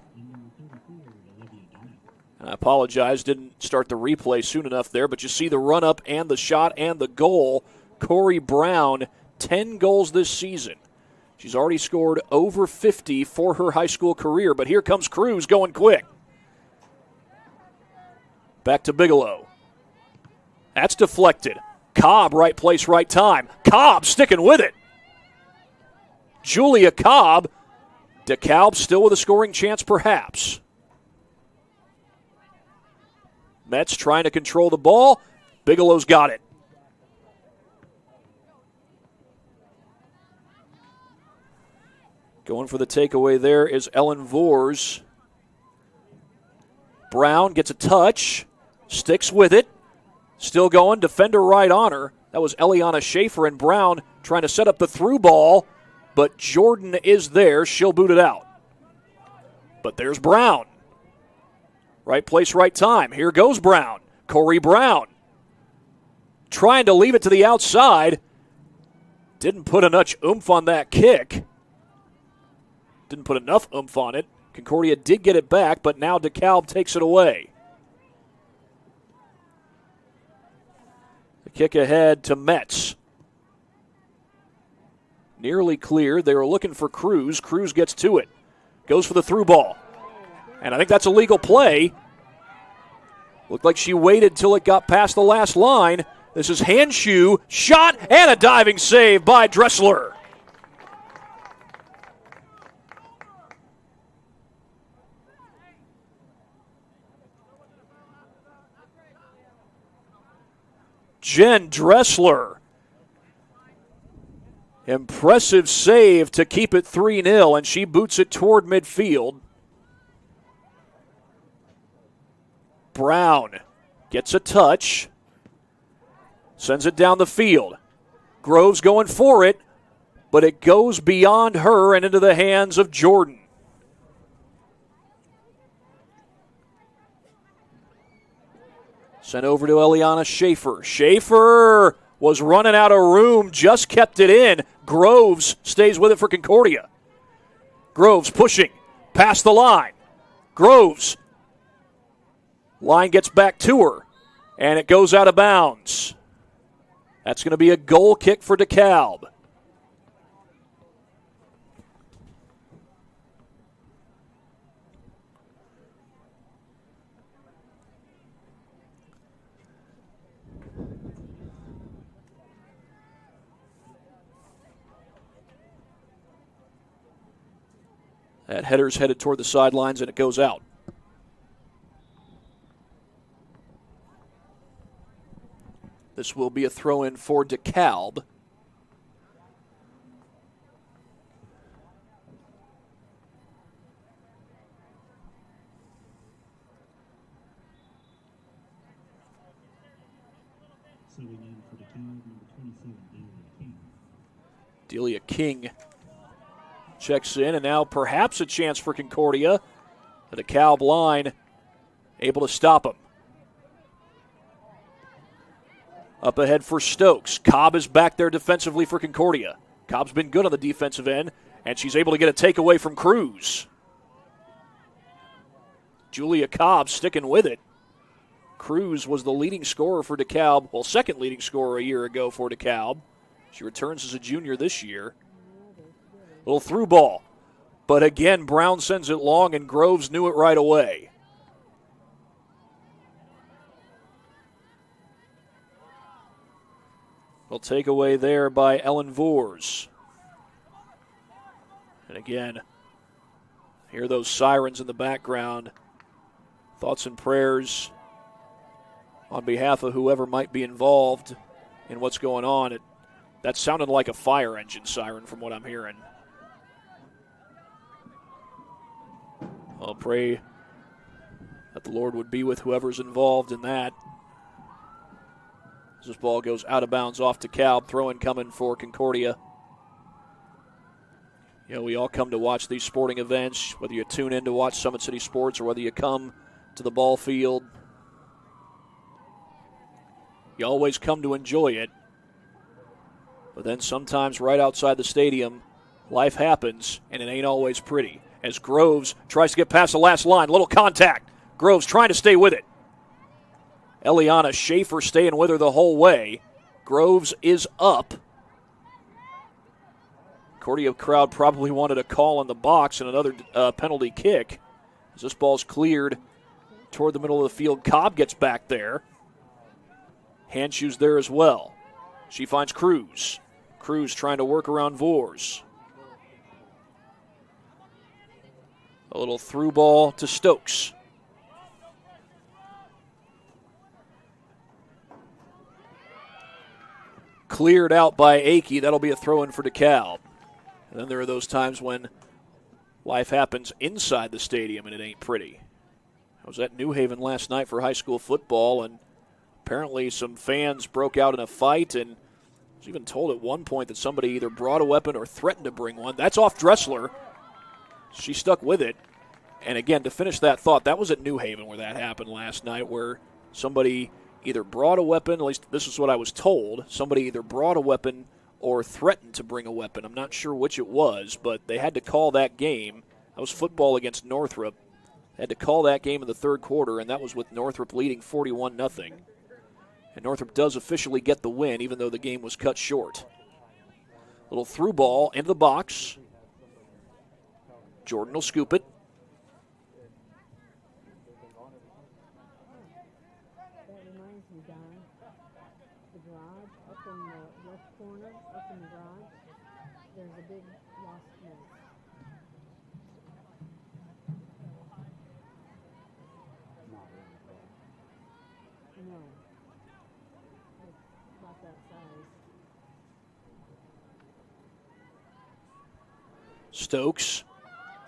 K: And I apologize, didn't start the replay soon enough there, but you see the run-up and the shot and the goal. Corey Brown, 10 goals this season. She's already scored over 50 for her high school career, but here comes Cruz going quick. Back to Bigelow. That's deflected. Cobb, right place, right time. Cobb sticking with it. Julia Cobb. Dekalb still with a scoring chance, perhaps. Mets trying to control the ball. Bigelow's got it. Going for the takeaway there is Ellen Vors. Brown gets a touch. Sticks with it. Still going. Defender right on her. That was Eliana Schaefer, and Brown trying to set up the through ball, but Jordan is there. She'll boot it out. But there's Brown. Right place, right time. Here goes Brown. Corey Brown trying to leave it to the outside. Didn't put enough oomph on that kick. Didn't put enough oomph on it. Concordia did get it back, but now Dekalb takes it away. The kick ahead to Metz. Nearly cleared. They were looking for Cruz. Cruz gets to it. Goes for the through ball. And I think that's a legal play. Looked like she waited till it got past the last line. This is Hanshu, shot, and a diving save by Dressler. Jen Dressler. Impressive save to keep it 3-0, and she boots it toward midfield. Brown gets a touch. Sends it down the field. Groves going for it, but it goes beyond her and into the hands of Jordan. Sent over to Eliana Schaefer. Schaefer was running out of room, just kept it in. Groves stays with it for Concordia. Groves pushing past the line. Groves. Line gets back to her, and it goes out of bounds. That's going to be a goal kick for Dekalb. That header's headed toward the sidelines, and it goes out. This will be a throw-in for Dekalb.
L: Subbing in for Dekalb, number 27, Delia King.
K: Delia King checks in, and now perhaps a chance for Concordia. The Dekalb line able to stop him. Up ahead for Stokes. Cobb is back there defensively for Concordia. Cobb's been good on the defensive end, and she's able to get a takeaway from Cruz. Julia Cobb sticking with it. Cruz was the leading scorer for Dekalb, well, second leading scorer a year ago for Dekalb. She returns as a junior this year. Little through ball. But again, Brown sends it long, and Groves knew it right away. Well, takeaway there by Ellen Voers. And again, hear those sirens in the background. Thoughts and prayers on behalf of whoever might be involved in what's going on. That sounded like a fire engine siren from what I'm hearing. I'll pray that the Lord would be with whoever's involved in that. As this ball goes out of bounds off to Dekalb, throw-in coming for Concordia. You know, we all come to watch these sporting events, whether you tune in to watch Summit City Sports or whether you come to the ball field. You always come to enjoy it. But then sometimes right outside the stadium, life happens, and it ain't always pretty. As Groves tries to get past the last line, little contact. Groves trying to stay with it. Eliana Schaefer staying with her the whole way. Groves is up. Concordia crowd probably wanted a call in the box and another penalty kick. As this ball's cleared toward the middle of the field, Cobb gets back there. Hanshu's there as well. She finds Cruz. Cruz trying to work around Voers. A little through ball to Stokes. Cleared out by Akey. That'll be a throw-in for Dekalb. And then there are those times when life happens inside the stadium and it ain't pretty. I was at New Haven last night for high school football, and apparently some fans broke out in a fight, and was even told at one point that somebody either brought a weapon or threatened to bring one. That's off Dressler. She stuck with it. And again, to finish that thought, that was at New Haven where that happened last night, where somebody either brought a weapon, at least this is what I was told, somebody either brought a weapon or threatened to bring a weapon. I'm not sure which it was, but they had to call that game. That was football against Northrop. They had to call that game in the third quarter, and that was with Northrop leading 41-0. And Northrop does officially get the win, even though the game was cut short. Little through ball into the box. Jordan will scoop it. Stokes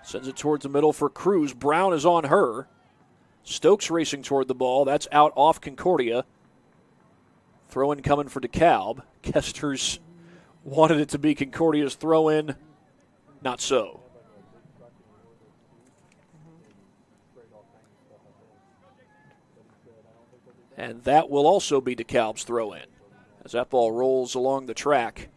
K: sends it towards the middle for Cruz. Brown is on her. Stokes racing toward the ball. That's out off Concordia. Throw-in coming for Dekalb. Kester's wanted it to be Concordia's throw-in. Not so. And that will also be Dekalb's throw-in as that ball rolls along the track.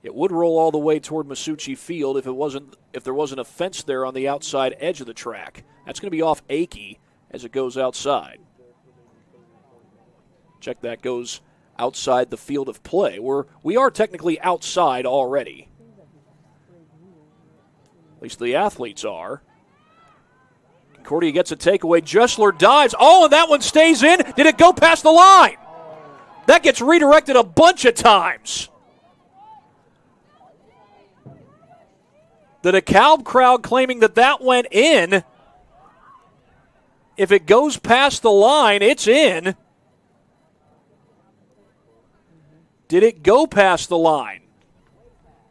K: It would roll all the way toward Masucci Field if there wasn't a fence there on the outside edge of the track. That's going to be off Akey as it goes outside. Check that, goes outside the field of play. We are technically outside already. At least the athletes are. Concordia gets a takeaway. Dressler dives. Oh, and that one stays in. Did it go past the line? That gets redirected a bunch of times. The DeKalb crowd claiming that went in. If it goes past the line, it's in. Did it go past the line?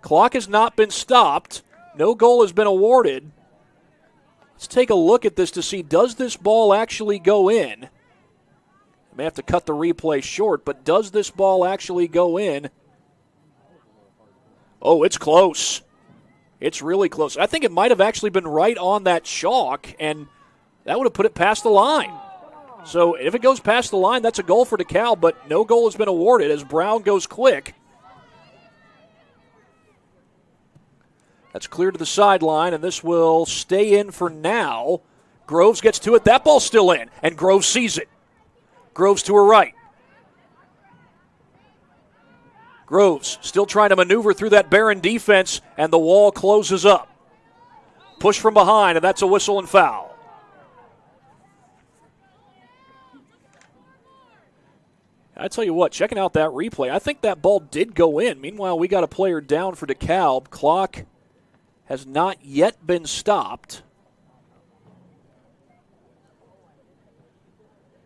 K: Clock has not been stopped. No goal has been awarded. Let's take a look at this to see, does this ball actually go in? I may have to cut the replay short, but does this ball actually go in? Oh, it's close. It's really close. I think it might have actually been right on that chalk, and that would have put it past the line. So if it goes past the line, that's a goal for DeKalb, but no goal has been awarded as Brown goes quick. That's clear to the sideline, and this will stay in for now. Groves gets to it. That ball's still in, and Groves sees it. Groves to her right. Groves still trying to maneuver through that Barron defense, and the wall closes up. Push from behind, and that's a whistle and foul. I tell you what, checking out that replay, I think that ball did go in. Meanwhile, we got a player down for DeKalb. Clock has not yet been stopped.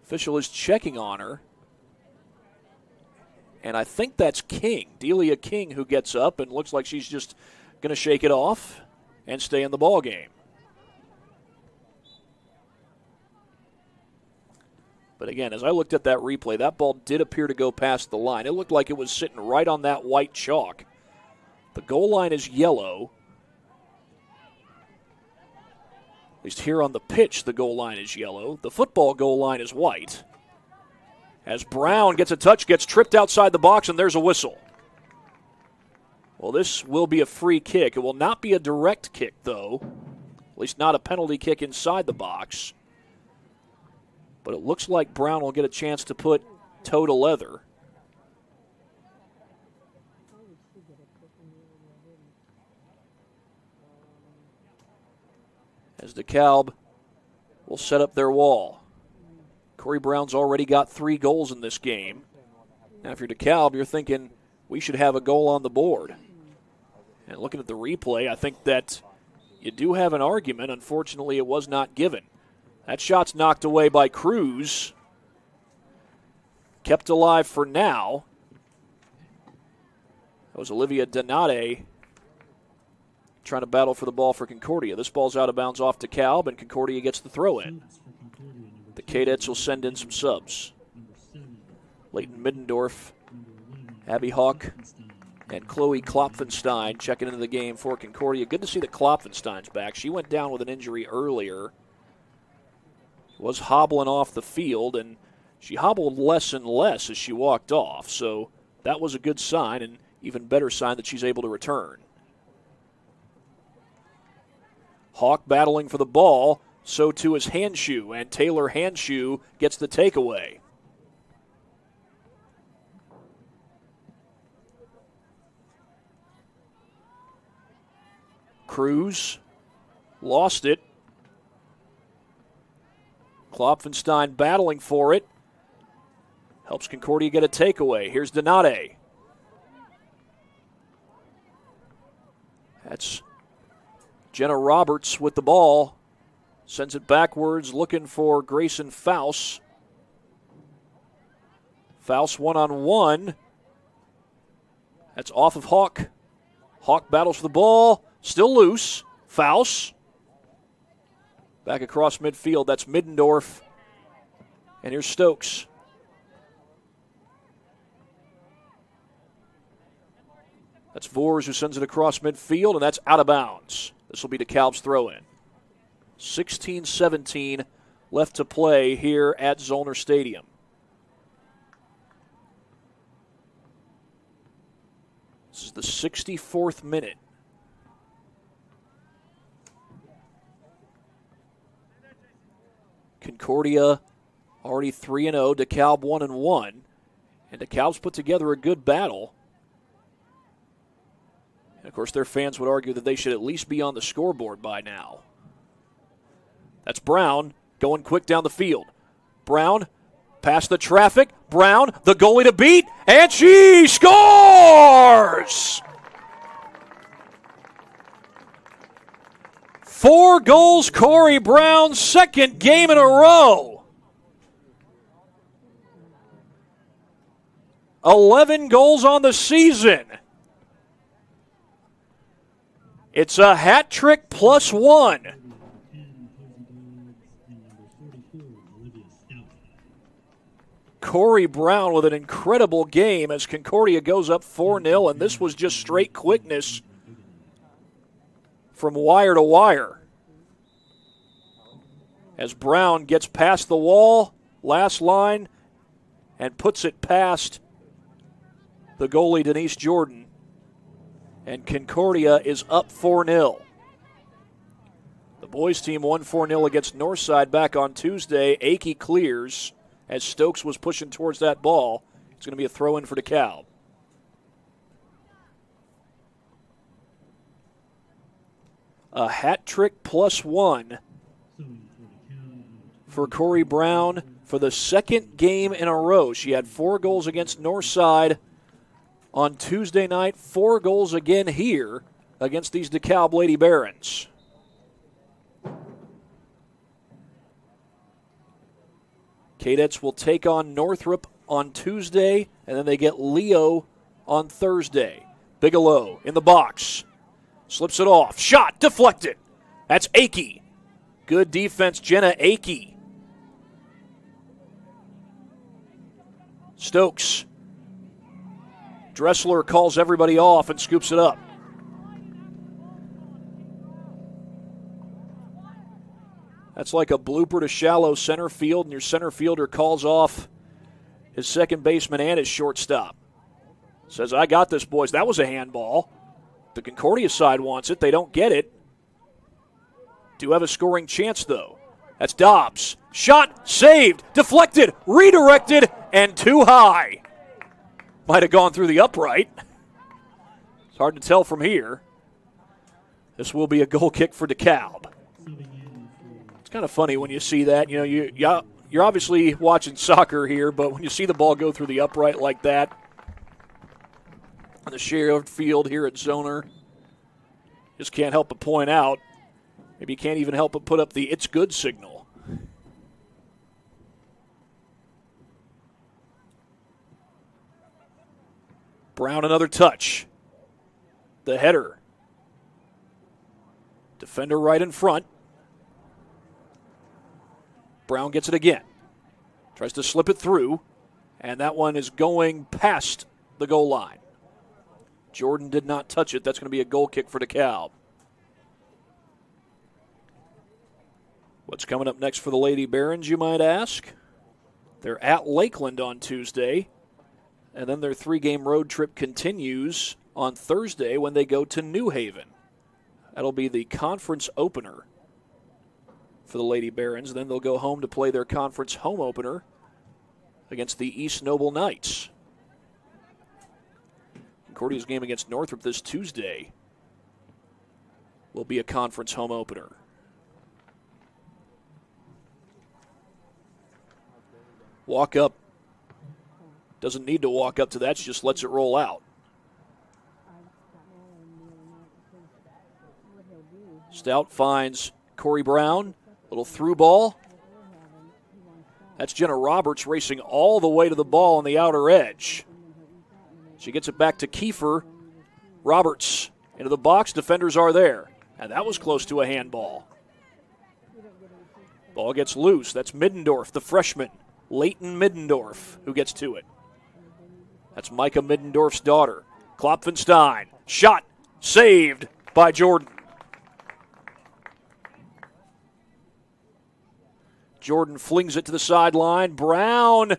K: Official is checking on her. And I think that's King, Delia King, who gets up and looks like she's just going to shake it off and stay in the ball game. But again, as I looked at that replay, that ball did appear to go past the line. It looked like it was sitting right on that white chalk. The goal line is yellow. At least here on the pitch, the goal line is yellow. The football goal line is white. As Brown gets a touch, gets tripped outside the box, and there's a whistle. Well, this will be a free kick. It will not be a direct kick, though. At least not a penalty kick inside the box. But it looks like Brown will get a chance to put toe to leather. As DeKalb will set up their wall. Corey Brown's already got 3 goals in this game. Now, if you're DeKalb, you're thinking we should have a goal on the board. And looking at the replay, I think that you do have an argument. Unfortunately, it was not given. That shot's knocked away by Cruz. Kept alive for now. That was Olivia Donate trying to battle for the ball for Concordia. This ball's out of bounds off DeKalb, and Concordia gets the throw in. The Cadets will send in some subs. Leighton Middendorf Abby Hawk and Chloe Klopfenstein checking into the game for Concordia. Good to see that Klopfenstein's back. She went down with an injury earlier. Was hobbling off the field, and she hobbled less and less as she walked off. So that was a good sign, and even better sign that she's able to return. Hawk battling for the ball. So too is Hanshoe, and Taylor Hanshoe gets the takeaway. Cruz lost it. Klopfenstein battling for it. Helps Concordia get a takeaway. Here's Donate. That's Jenna Roberts with the ball. Sends it backwards, looking for Grayson Faust. Faust one-on-one. That's off of Hawk. Hawk battles for the ball. Still loose. Faust. Back across midfield. That's Middendorf. And here's Stokes. That's Vors who sends it across midfield, and that's out of bounds. This will be DeKalb's throw-in. 16-17 left to play here at Zollner Stadium. This is the 64th minute. Concordia already 3-0, DeKalb 1-1, and DeKalb's put together a good battle. And of course, their fans would argue that they should at least be on the scoreboard by now. That's Brown going quick down the field. Brown past the traffic. Brown, the goalie to beat, and she scores! 4 goals, Corey Brown, second game in a row. 11 goals on the season. It's a hat trick plus 1. Corey Brown with an incredible game as Concordia goes up 4-0, and this was just straight quickness from wire to wire. As Brown gets past the wall, last line, and puts it past the goalie Denise Jordan. And Concordia is up 4-0. The boys team won 4-0 against Northside back on Tuesday. Akey clears as Stokes was pushing towards that ball. It's going to be a throw-in for DeKalb. A hat trick plus 1 for Corey Brown for the second game in a row. She had 4 goals against Northside on Tuesday night, 4 goals again here against these DeKalb Lady Barons. Cadets will take on Northrop on Tuesday, and then they get Leo on Thursday. Bigelow in the box. Slips it off. Shot deflected. That's Akey. Good defense, Jenna Akey. Stokes. Dressler calls everybody off and scoops it up. That's like a blooper to shallow center field, and your center fielder calls off his second baseman and his shortstop. Says, I got this, boys. That was a handball. The Concordia side wants it. They don't get it. Do have a scoring chance, though. That's Dobbs. Shot, saved, deflected, redirected, and too high. Might have gone through the upright. It's hard to tell from here. This will be a goal kick for DeKalb. It's kind of funny when you see that. You know, you're obviously watching soccer here, but when you see the ball go through the upright like that on the shared field here at Zollner, just can't help but point out, maybe you can't even help but put up the "it's good" signal. Brown, another touch. The header. Defender right in front. Brown gets it again. Tries to slip it through, and that one is going past the goal line. Jordan did not touch it. That's going to be a goal kick for Dekalb. What's coming up next for the Lady Barons, you might ask? They're at Lakeland on Tuesday, and then their 3-game road trip continues on Thursday when they go to New Haven. That'll be the conference opener for the Lady Barons. Then they'll go home to play their conference home opener against the East Noble Knights. Concordia's game against Northrop this Tuesday will be a conference home opener. Walk up. Doesn't need to walk up to that. She just lets it roll out. Stout finds Corey Brown. Little through ball. That's Jenna Roberts racing all the way to the ball on the outer edge. She gets it back to Kiefer. Roberts into the box. Defenders are there. And that was close to a handball. Ball gets loose. That's Middendorf, the freshman. Leighton Middendorf, who gets to it. That's Micah Middendorf's daughter. Klopfenstein. Shot. Saved by Jordan. Jordan flings it to the sideline. Brown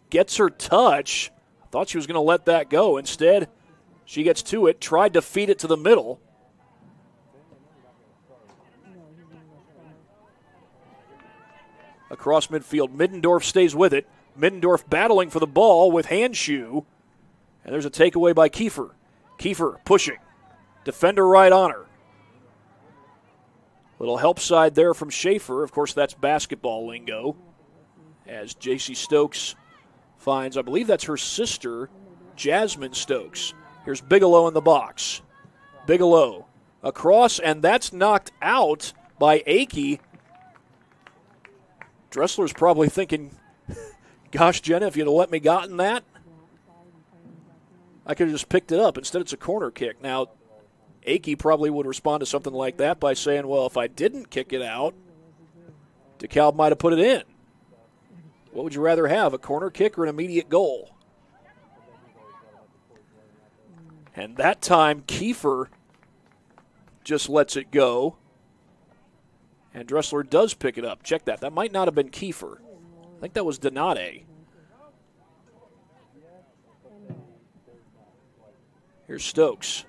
K: gets her touch. Thought she was going to let that go. Instead, she gets to it, tried to feed it to the middle. Across midfield, Middendorf stays with it. Middendorf battling for the ball with Handshoe. And there's a takeaway by Kiefer. Kiefer pushing. Defender right on her. Little help side there from Schaefer. Of course, that's basketball lingo. As J.C. Stokes finds, I believe that's her sister, Jasmine Stokes. Here's Bigelow in the box. Bigelow across, and that's knocked out by Akey. Dressler's probably thinking, gosh, Jenna, if you'd have let me gotten that, I could have just picked it up. Instead, it's a corner kick. Now, Akey probably would respond to something like that by saying, well, if I didn't kick it out, Dekalb might have put it in. What would you rather have, a corner kick or an immediate goal? And that time, Kiefer just lets it go. And Dressler does pick it up. Check that. That might not have been Kiefer. I think that was Donate. Here's Stokes.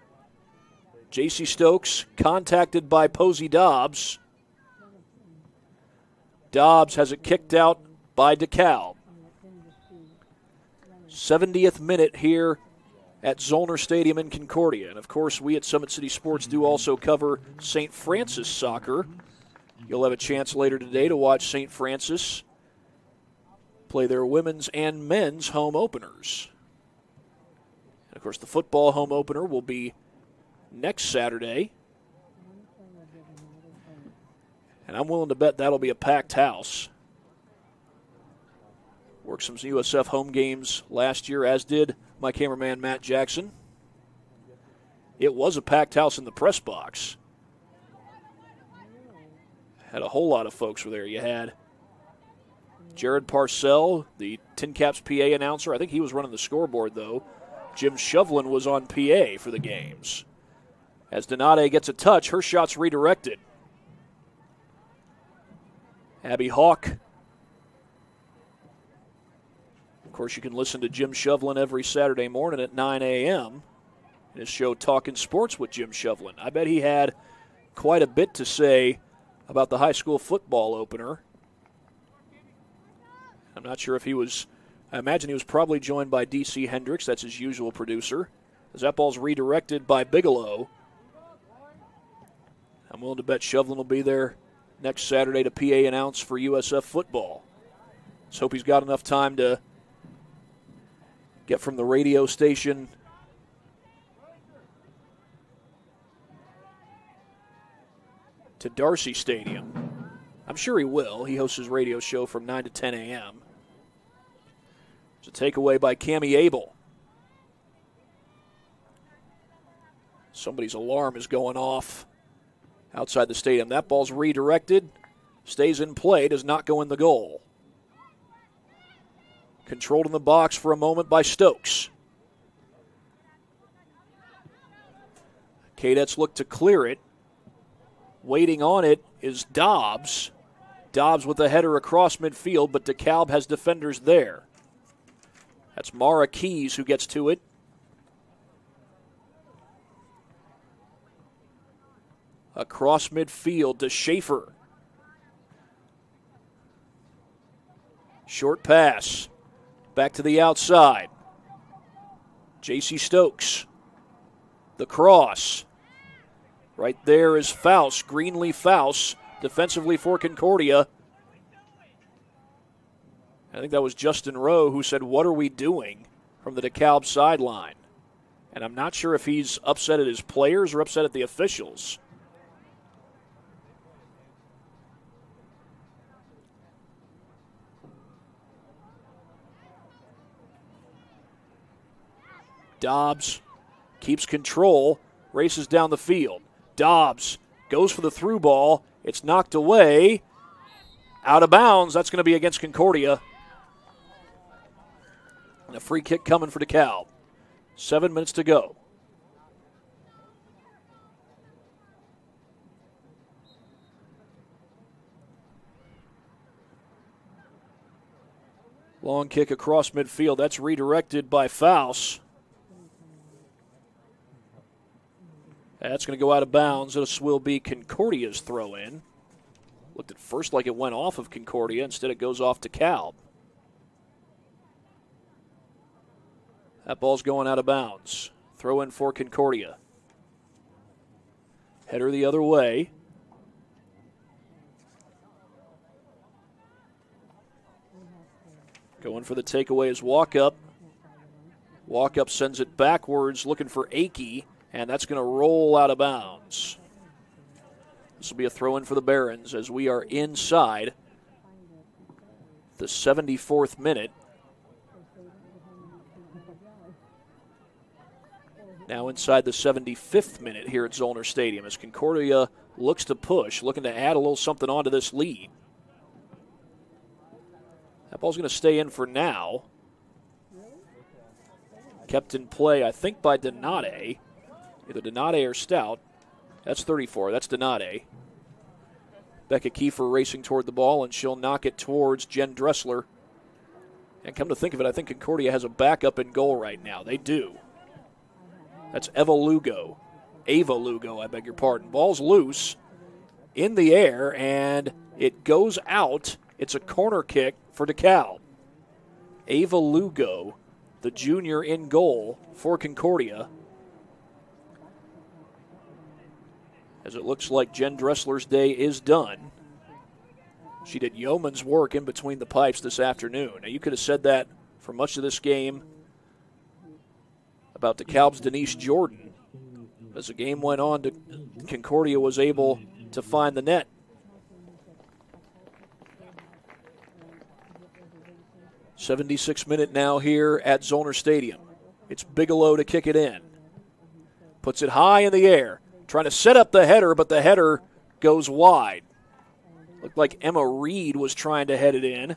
K: J.C. Stokes contacted by Posey Dobbs. Dobbs has it kicked out by Dekalb. 70th minute here at Zollner Stadium in Concordia. And, of course, we at Summit City Sports do also cover St. Francis soccer. You'll have a chance later today to watch St. Francis play their women's and men's home openers. And, of course, the football home opener will be next Saturday. And I'm willing to bet that'll be a packed house. Worked some USF home games last year, as did my cameraman Matt Jackson. It was a packed house in the press box. Had a whole lot of folks were there. You had Jared Parcell, the Tin Caps PA announcer. I think he was running the scoreboard, though. Jim Shovlin was on PA for the games. As Donate gets a touch, her shot's redirected. Abby Hawk. Of course, you can listen to Jim Shovlin every Saturday morning at 9 a.m. in his show Talkin' Sports with Jim Shovlin. I bet he had quite a bit to say about the high school football opener. I'm not sure if he was, I imagine he was probably joined by D.C. Hendricks, that's his usual producer, as that ball's redirected by Bigelow. I'm willing to bet Shovlin will be there next Saturday to PA announce for USF football. Let's hope he's got enough time to get from the radio station to Darcy Stadium. I'm sure he will. He hosts his radio show from 9 to 10 a.m. It's a takeaway by Cammie Abel. Somebody's alarm is going off outside the stadium. That ball's redirected, stays in play, does not go in the goal. Controlled in the box for a moment by Stokes. Cadets look to clear it. Waiting on it is Dobbs. Dobbs with a header across midfield, but Dekalb has defenders there. That's Mara Keys who gets to it. Across midfield to Schaefer. Short pass. Back to the outside. J.C. Stokes. The cross. Right there is Faust, Greenleaf Faust, defensively for Concordia. I think that was Justin Rowe who said, "What are we doing?" from the Dekalb sideline. And I'm not sure if he's upset at his players or upset at the officials. Dobbs keeps control, races down the field. Dobbs goes for the through ball. It's knocked away. Out of bounds. That's going to be against Concordia. And a free kick coming for Dekalb. 7 minutes to go. Long kick across midfield. That's redirected by Faust. That's going to go out of bounds. This will be Concordia's throw-in. Looked at first like it went off of Concordia. Instead, it goes off to Dekalb. That ball's going out of bounds. Throw-in for Concordia. Header the other way. Going for the takeaway is Walkup. Walkup sends it backwards, looking for Akey. And that's going to roll out of bounds. This will be a throw-in for the Barons as we are inside the 74th minute. Now inside the 75th minute here at Zollner Stadium as Concordia looks to push, looking to add a little something onto this lead. That ball's going to stay in for now. Kept in play, I think, by Donate. Either Donate or Stout. That's 34. That's Donate. Becca Kiefer racing toward the ball, and she'll knock it towards Jen Dressler. And come to think of it, I think Concordia has a backup in goal right now. They do. That's Ava Lugo, I beg your pardon. Ball's loose in the air, and it goes out. It's a corner kick for Dekalb. Ava Lugo, the junior in goal for Concordia. As it looks like Jen Dressler's day is done. She did yeoman's work in between the pipes this afternoon. Now, you could have said that for much of this game about Dekalb's Denise Jordan. As the game went on, Concordia was able to find the net. '76th minute now here at Zollner Stadium. It's Bigelow to kick it in. Puts it high in the air. Trying to set up the header, but the header goes wide. Looked like Emma Reed was trying to head it in.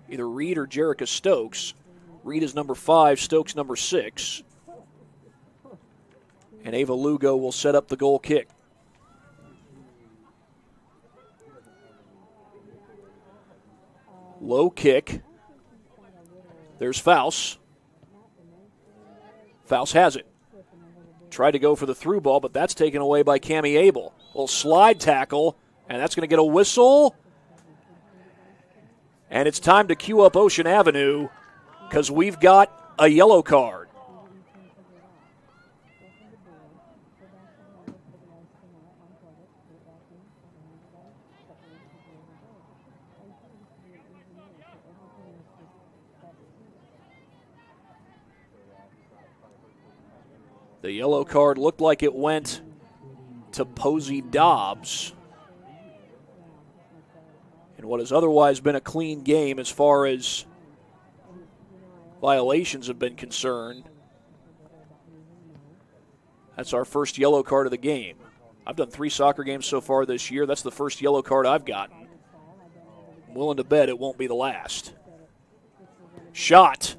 K: Either Reed or Jerica Stokes. Reed is number 5, Stokes number 6. And Ava Lugo will set up the goal kick. Low kick. There's Faust. Faust has it. Tried to go for the through ball, but that's taken away by Cammie Abel. A little slide tackle, and that's going to get a whistle. And it's time to queue up Ocean Avenue because we've got a yellow card. The yellow card looked like it went to Posey Dobbs in what has otherwise been a clean game as far as violations have been concerned. That's our first yellow card of the game. I've done 3 soccer games so far this year. That's the first yellow card I've gotten. I'm willing to bet it won't be the last. Shot.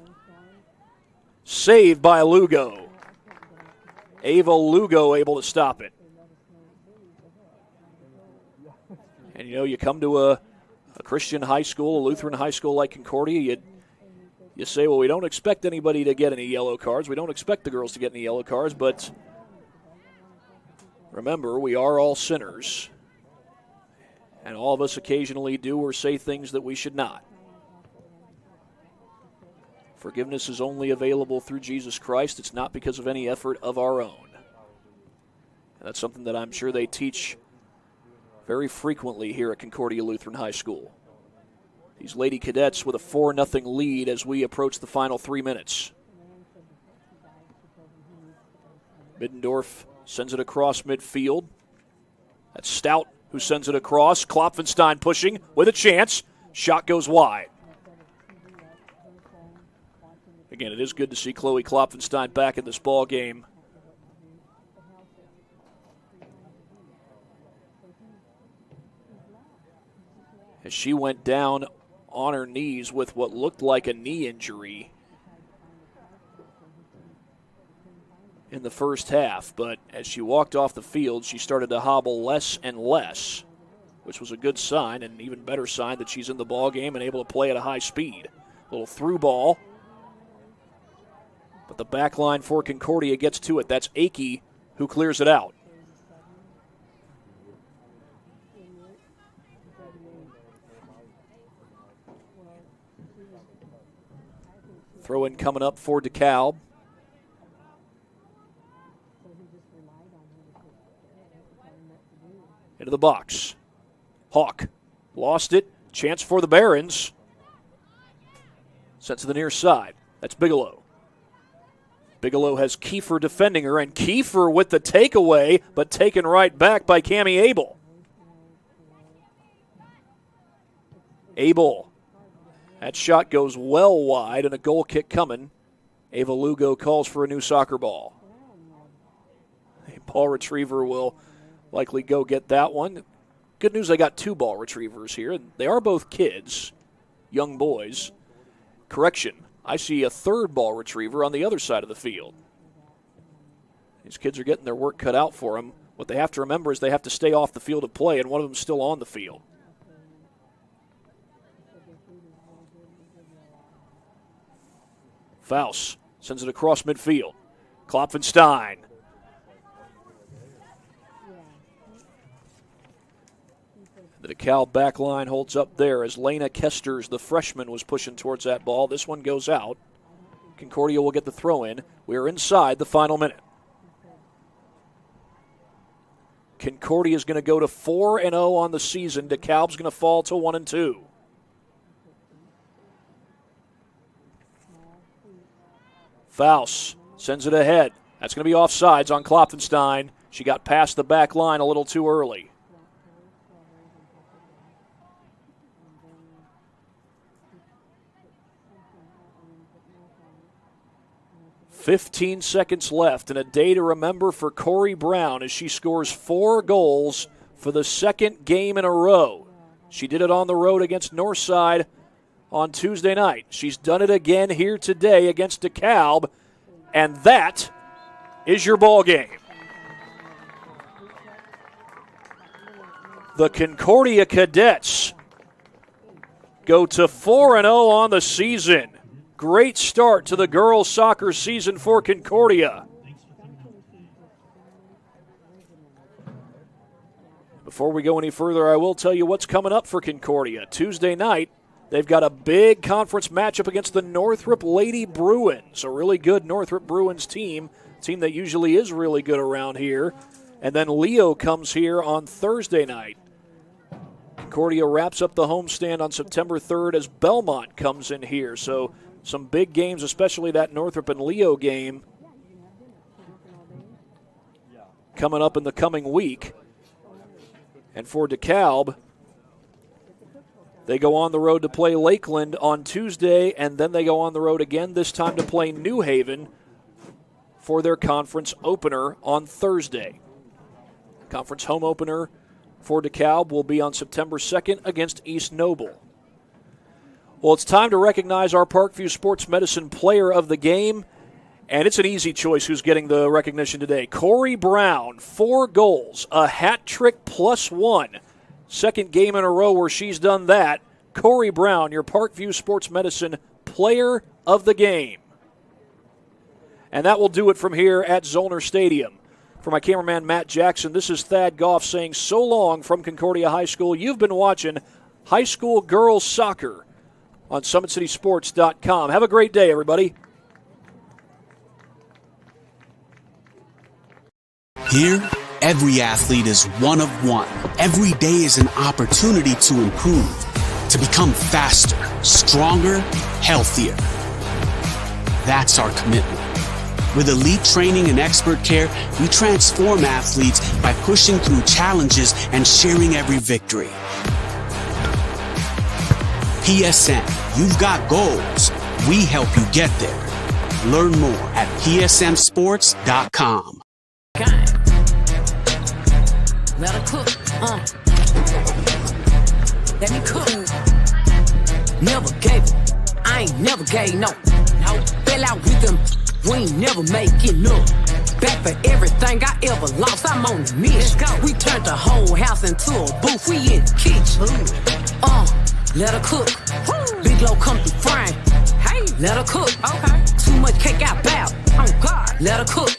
K: Saved by Lugo. Ava Lugo able to stop it. And, you come to a Christian high school, a Lutheran high school like Concordia, you say, well, we don't expect anybody to get any yellow cards. We don't expect the girls to get any yellow cards, but remember, we are all sinners. And all of us occasionally do or say things that we should not. Forgiveness is only available through Jesus Christ. It's not because of any effort of our own. And that's something that I'm sure they teach very frequently here at Concordia Lutheran High School. These Lady Cadets with a 4-0 lead as we approach the final 3 minutes. Middendorf sends it across midfield. That's Stout who sends it across. Klopfenstein pushing with a chance. Shot goes wide. Again, it is good to see Chloe Klopfenstein back in this ball game. As she went down on her knees with what looked like a knee injury in the first half, but as she walked off the field, she started to hobble less and less, which was a good sign, and an even better sign that she's in the ball game and able to play at a high speed. A little through ball, but the back line for Concordia gets to it. That's Akey who clears it out. Throw in coming up for Dekalb. Into the box. Hawk lost it. Chance for the Barons. Sent to the near side. That's Bigelow. Bigelow has Kiefer defending her, and Kiefer with the takeaway, but taken right back by Cammie Abel. Abel. That shot goes well wide, and a goal kick coming. Ava Lugo calls for a new soccer ball. A ball retriever will likely go get that one. Good news, I got 2 ball retrievers here. They are both kids, young boys. Correction, I see a 3rd ball retriever on the other side of the field. These kids are getting their work cut out for them. What they have to remember is they have to stay off the field of play, and one of them is still on the field. Faust sends it across midfield. Klopfenstein. The Dekalb back line holds up there as Lena Kesters, the freshman, was pushing towards that ball. This one goes out. Concordia will get the throw in. We are inside the final minute. Concordia is going to go to 4-0 on the season. Dekalb's going to fall to 1-2. Faust sends it ahead. That's going to be offsides on Klopfenstein. She got past the back line a little too early. "15 seconds left, and a day to remember for Corey Brown as she scores 4 goals for the 2nd game in a row. She did it on the road against Northside on Tuesday night. She's done it again here today against Dekalb, and that is your ball game. The Concordia Cadets go to 4-0 on the season. Great start to the girls' soccer season for Concordia. Before we go any further, I will tell you what's coming up for Concordia. Tuesday night, they've got a big conference matchup against the Northrop Lady Bruins, a really good Northrop Bruins team that usually is really good around here. And then Leo comes here on Thursday night. Concordia wraps up the homestand on September 3rd as Belmont comes in here. So some big games, especially that Northrop and Leo game, coming up in the coming week. And for Dekalb, they go on the road to play Lakeland on Tuesday, and then they go on the road again, this time to play New Haven for their conference opener on Thursday. Conference home opener for Dekalb will be on September 2nd against East Noble. Well, it's time to recognize our Parkview Sports Medicine player of the game, And it's an easy choice who's getting the recognition today. Corey Brown, 4 goals, a hat trick +1. Second game in a row where she's done that. Corey Brown, your Parkview Sports Medicine Player of the Game. And that will do it from here at Zollner Stadium. For my cameraman, Matt Jackson, this is Thad Goff saying so long from Concordia High School. You've been watching high school girls soccer on SummitCitySports.com. Have a great day, everybody.
E: Here, every athlete is one of one. Every day is an opportunity to improve, to become faster, stronger, healthier. That's our commitment. With elite training and expert care, we transform athletes by pushing through challenges and sharing every victory. PSM, you've got goals. We help you get there. Learn more at psmsports.com.
G: Let her cook, let me cook. Never gave it, I ain't never gave no. Fell out with them, we ain't never making up. Back for everything I ever lost, I'm on the mission. We turned the whole house into a booth, we in the kitchen. Let her cook, Big Low come through frying. Hey, let her cook, okay. Too much cake out bow, oh God. Let her cook,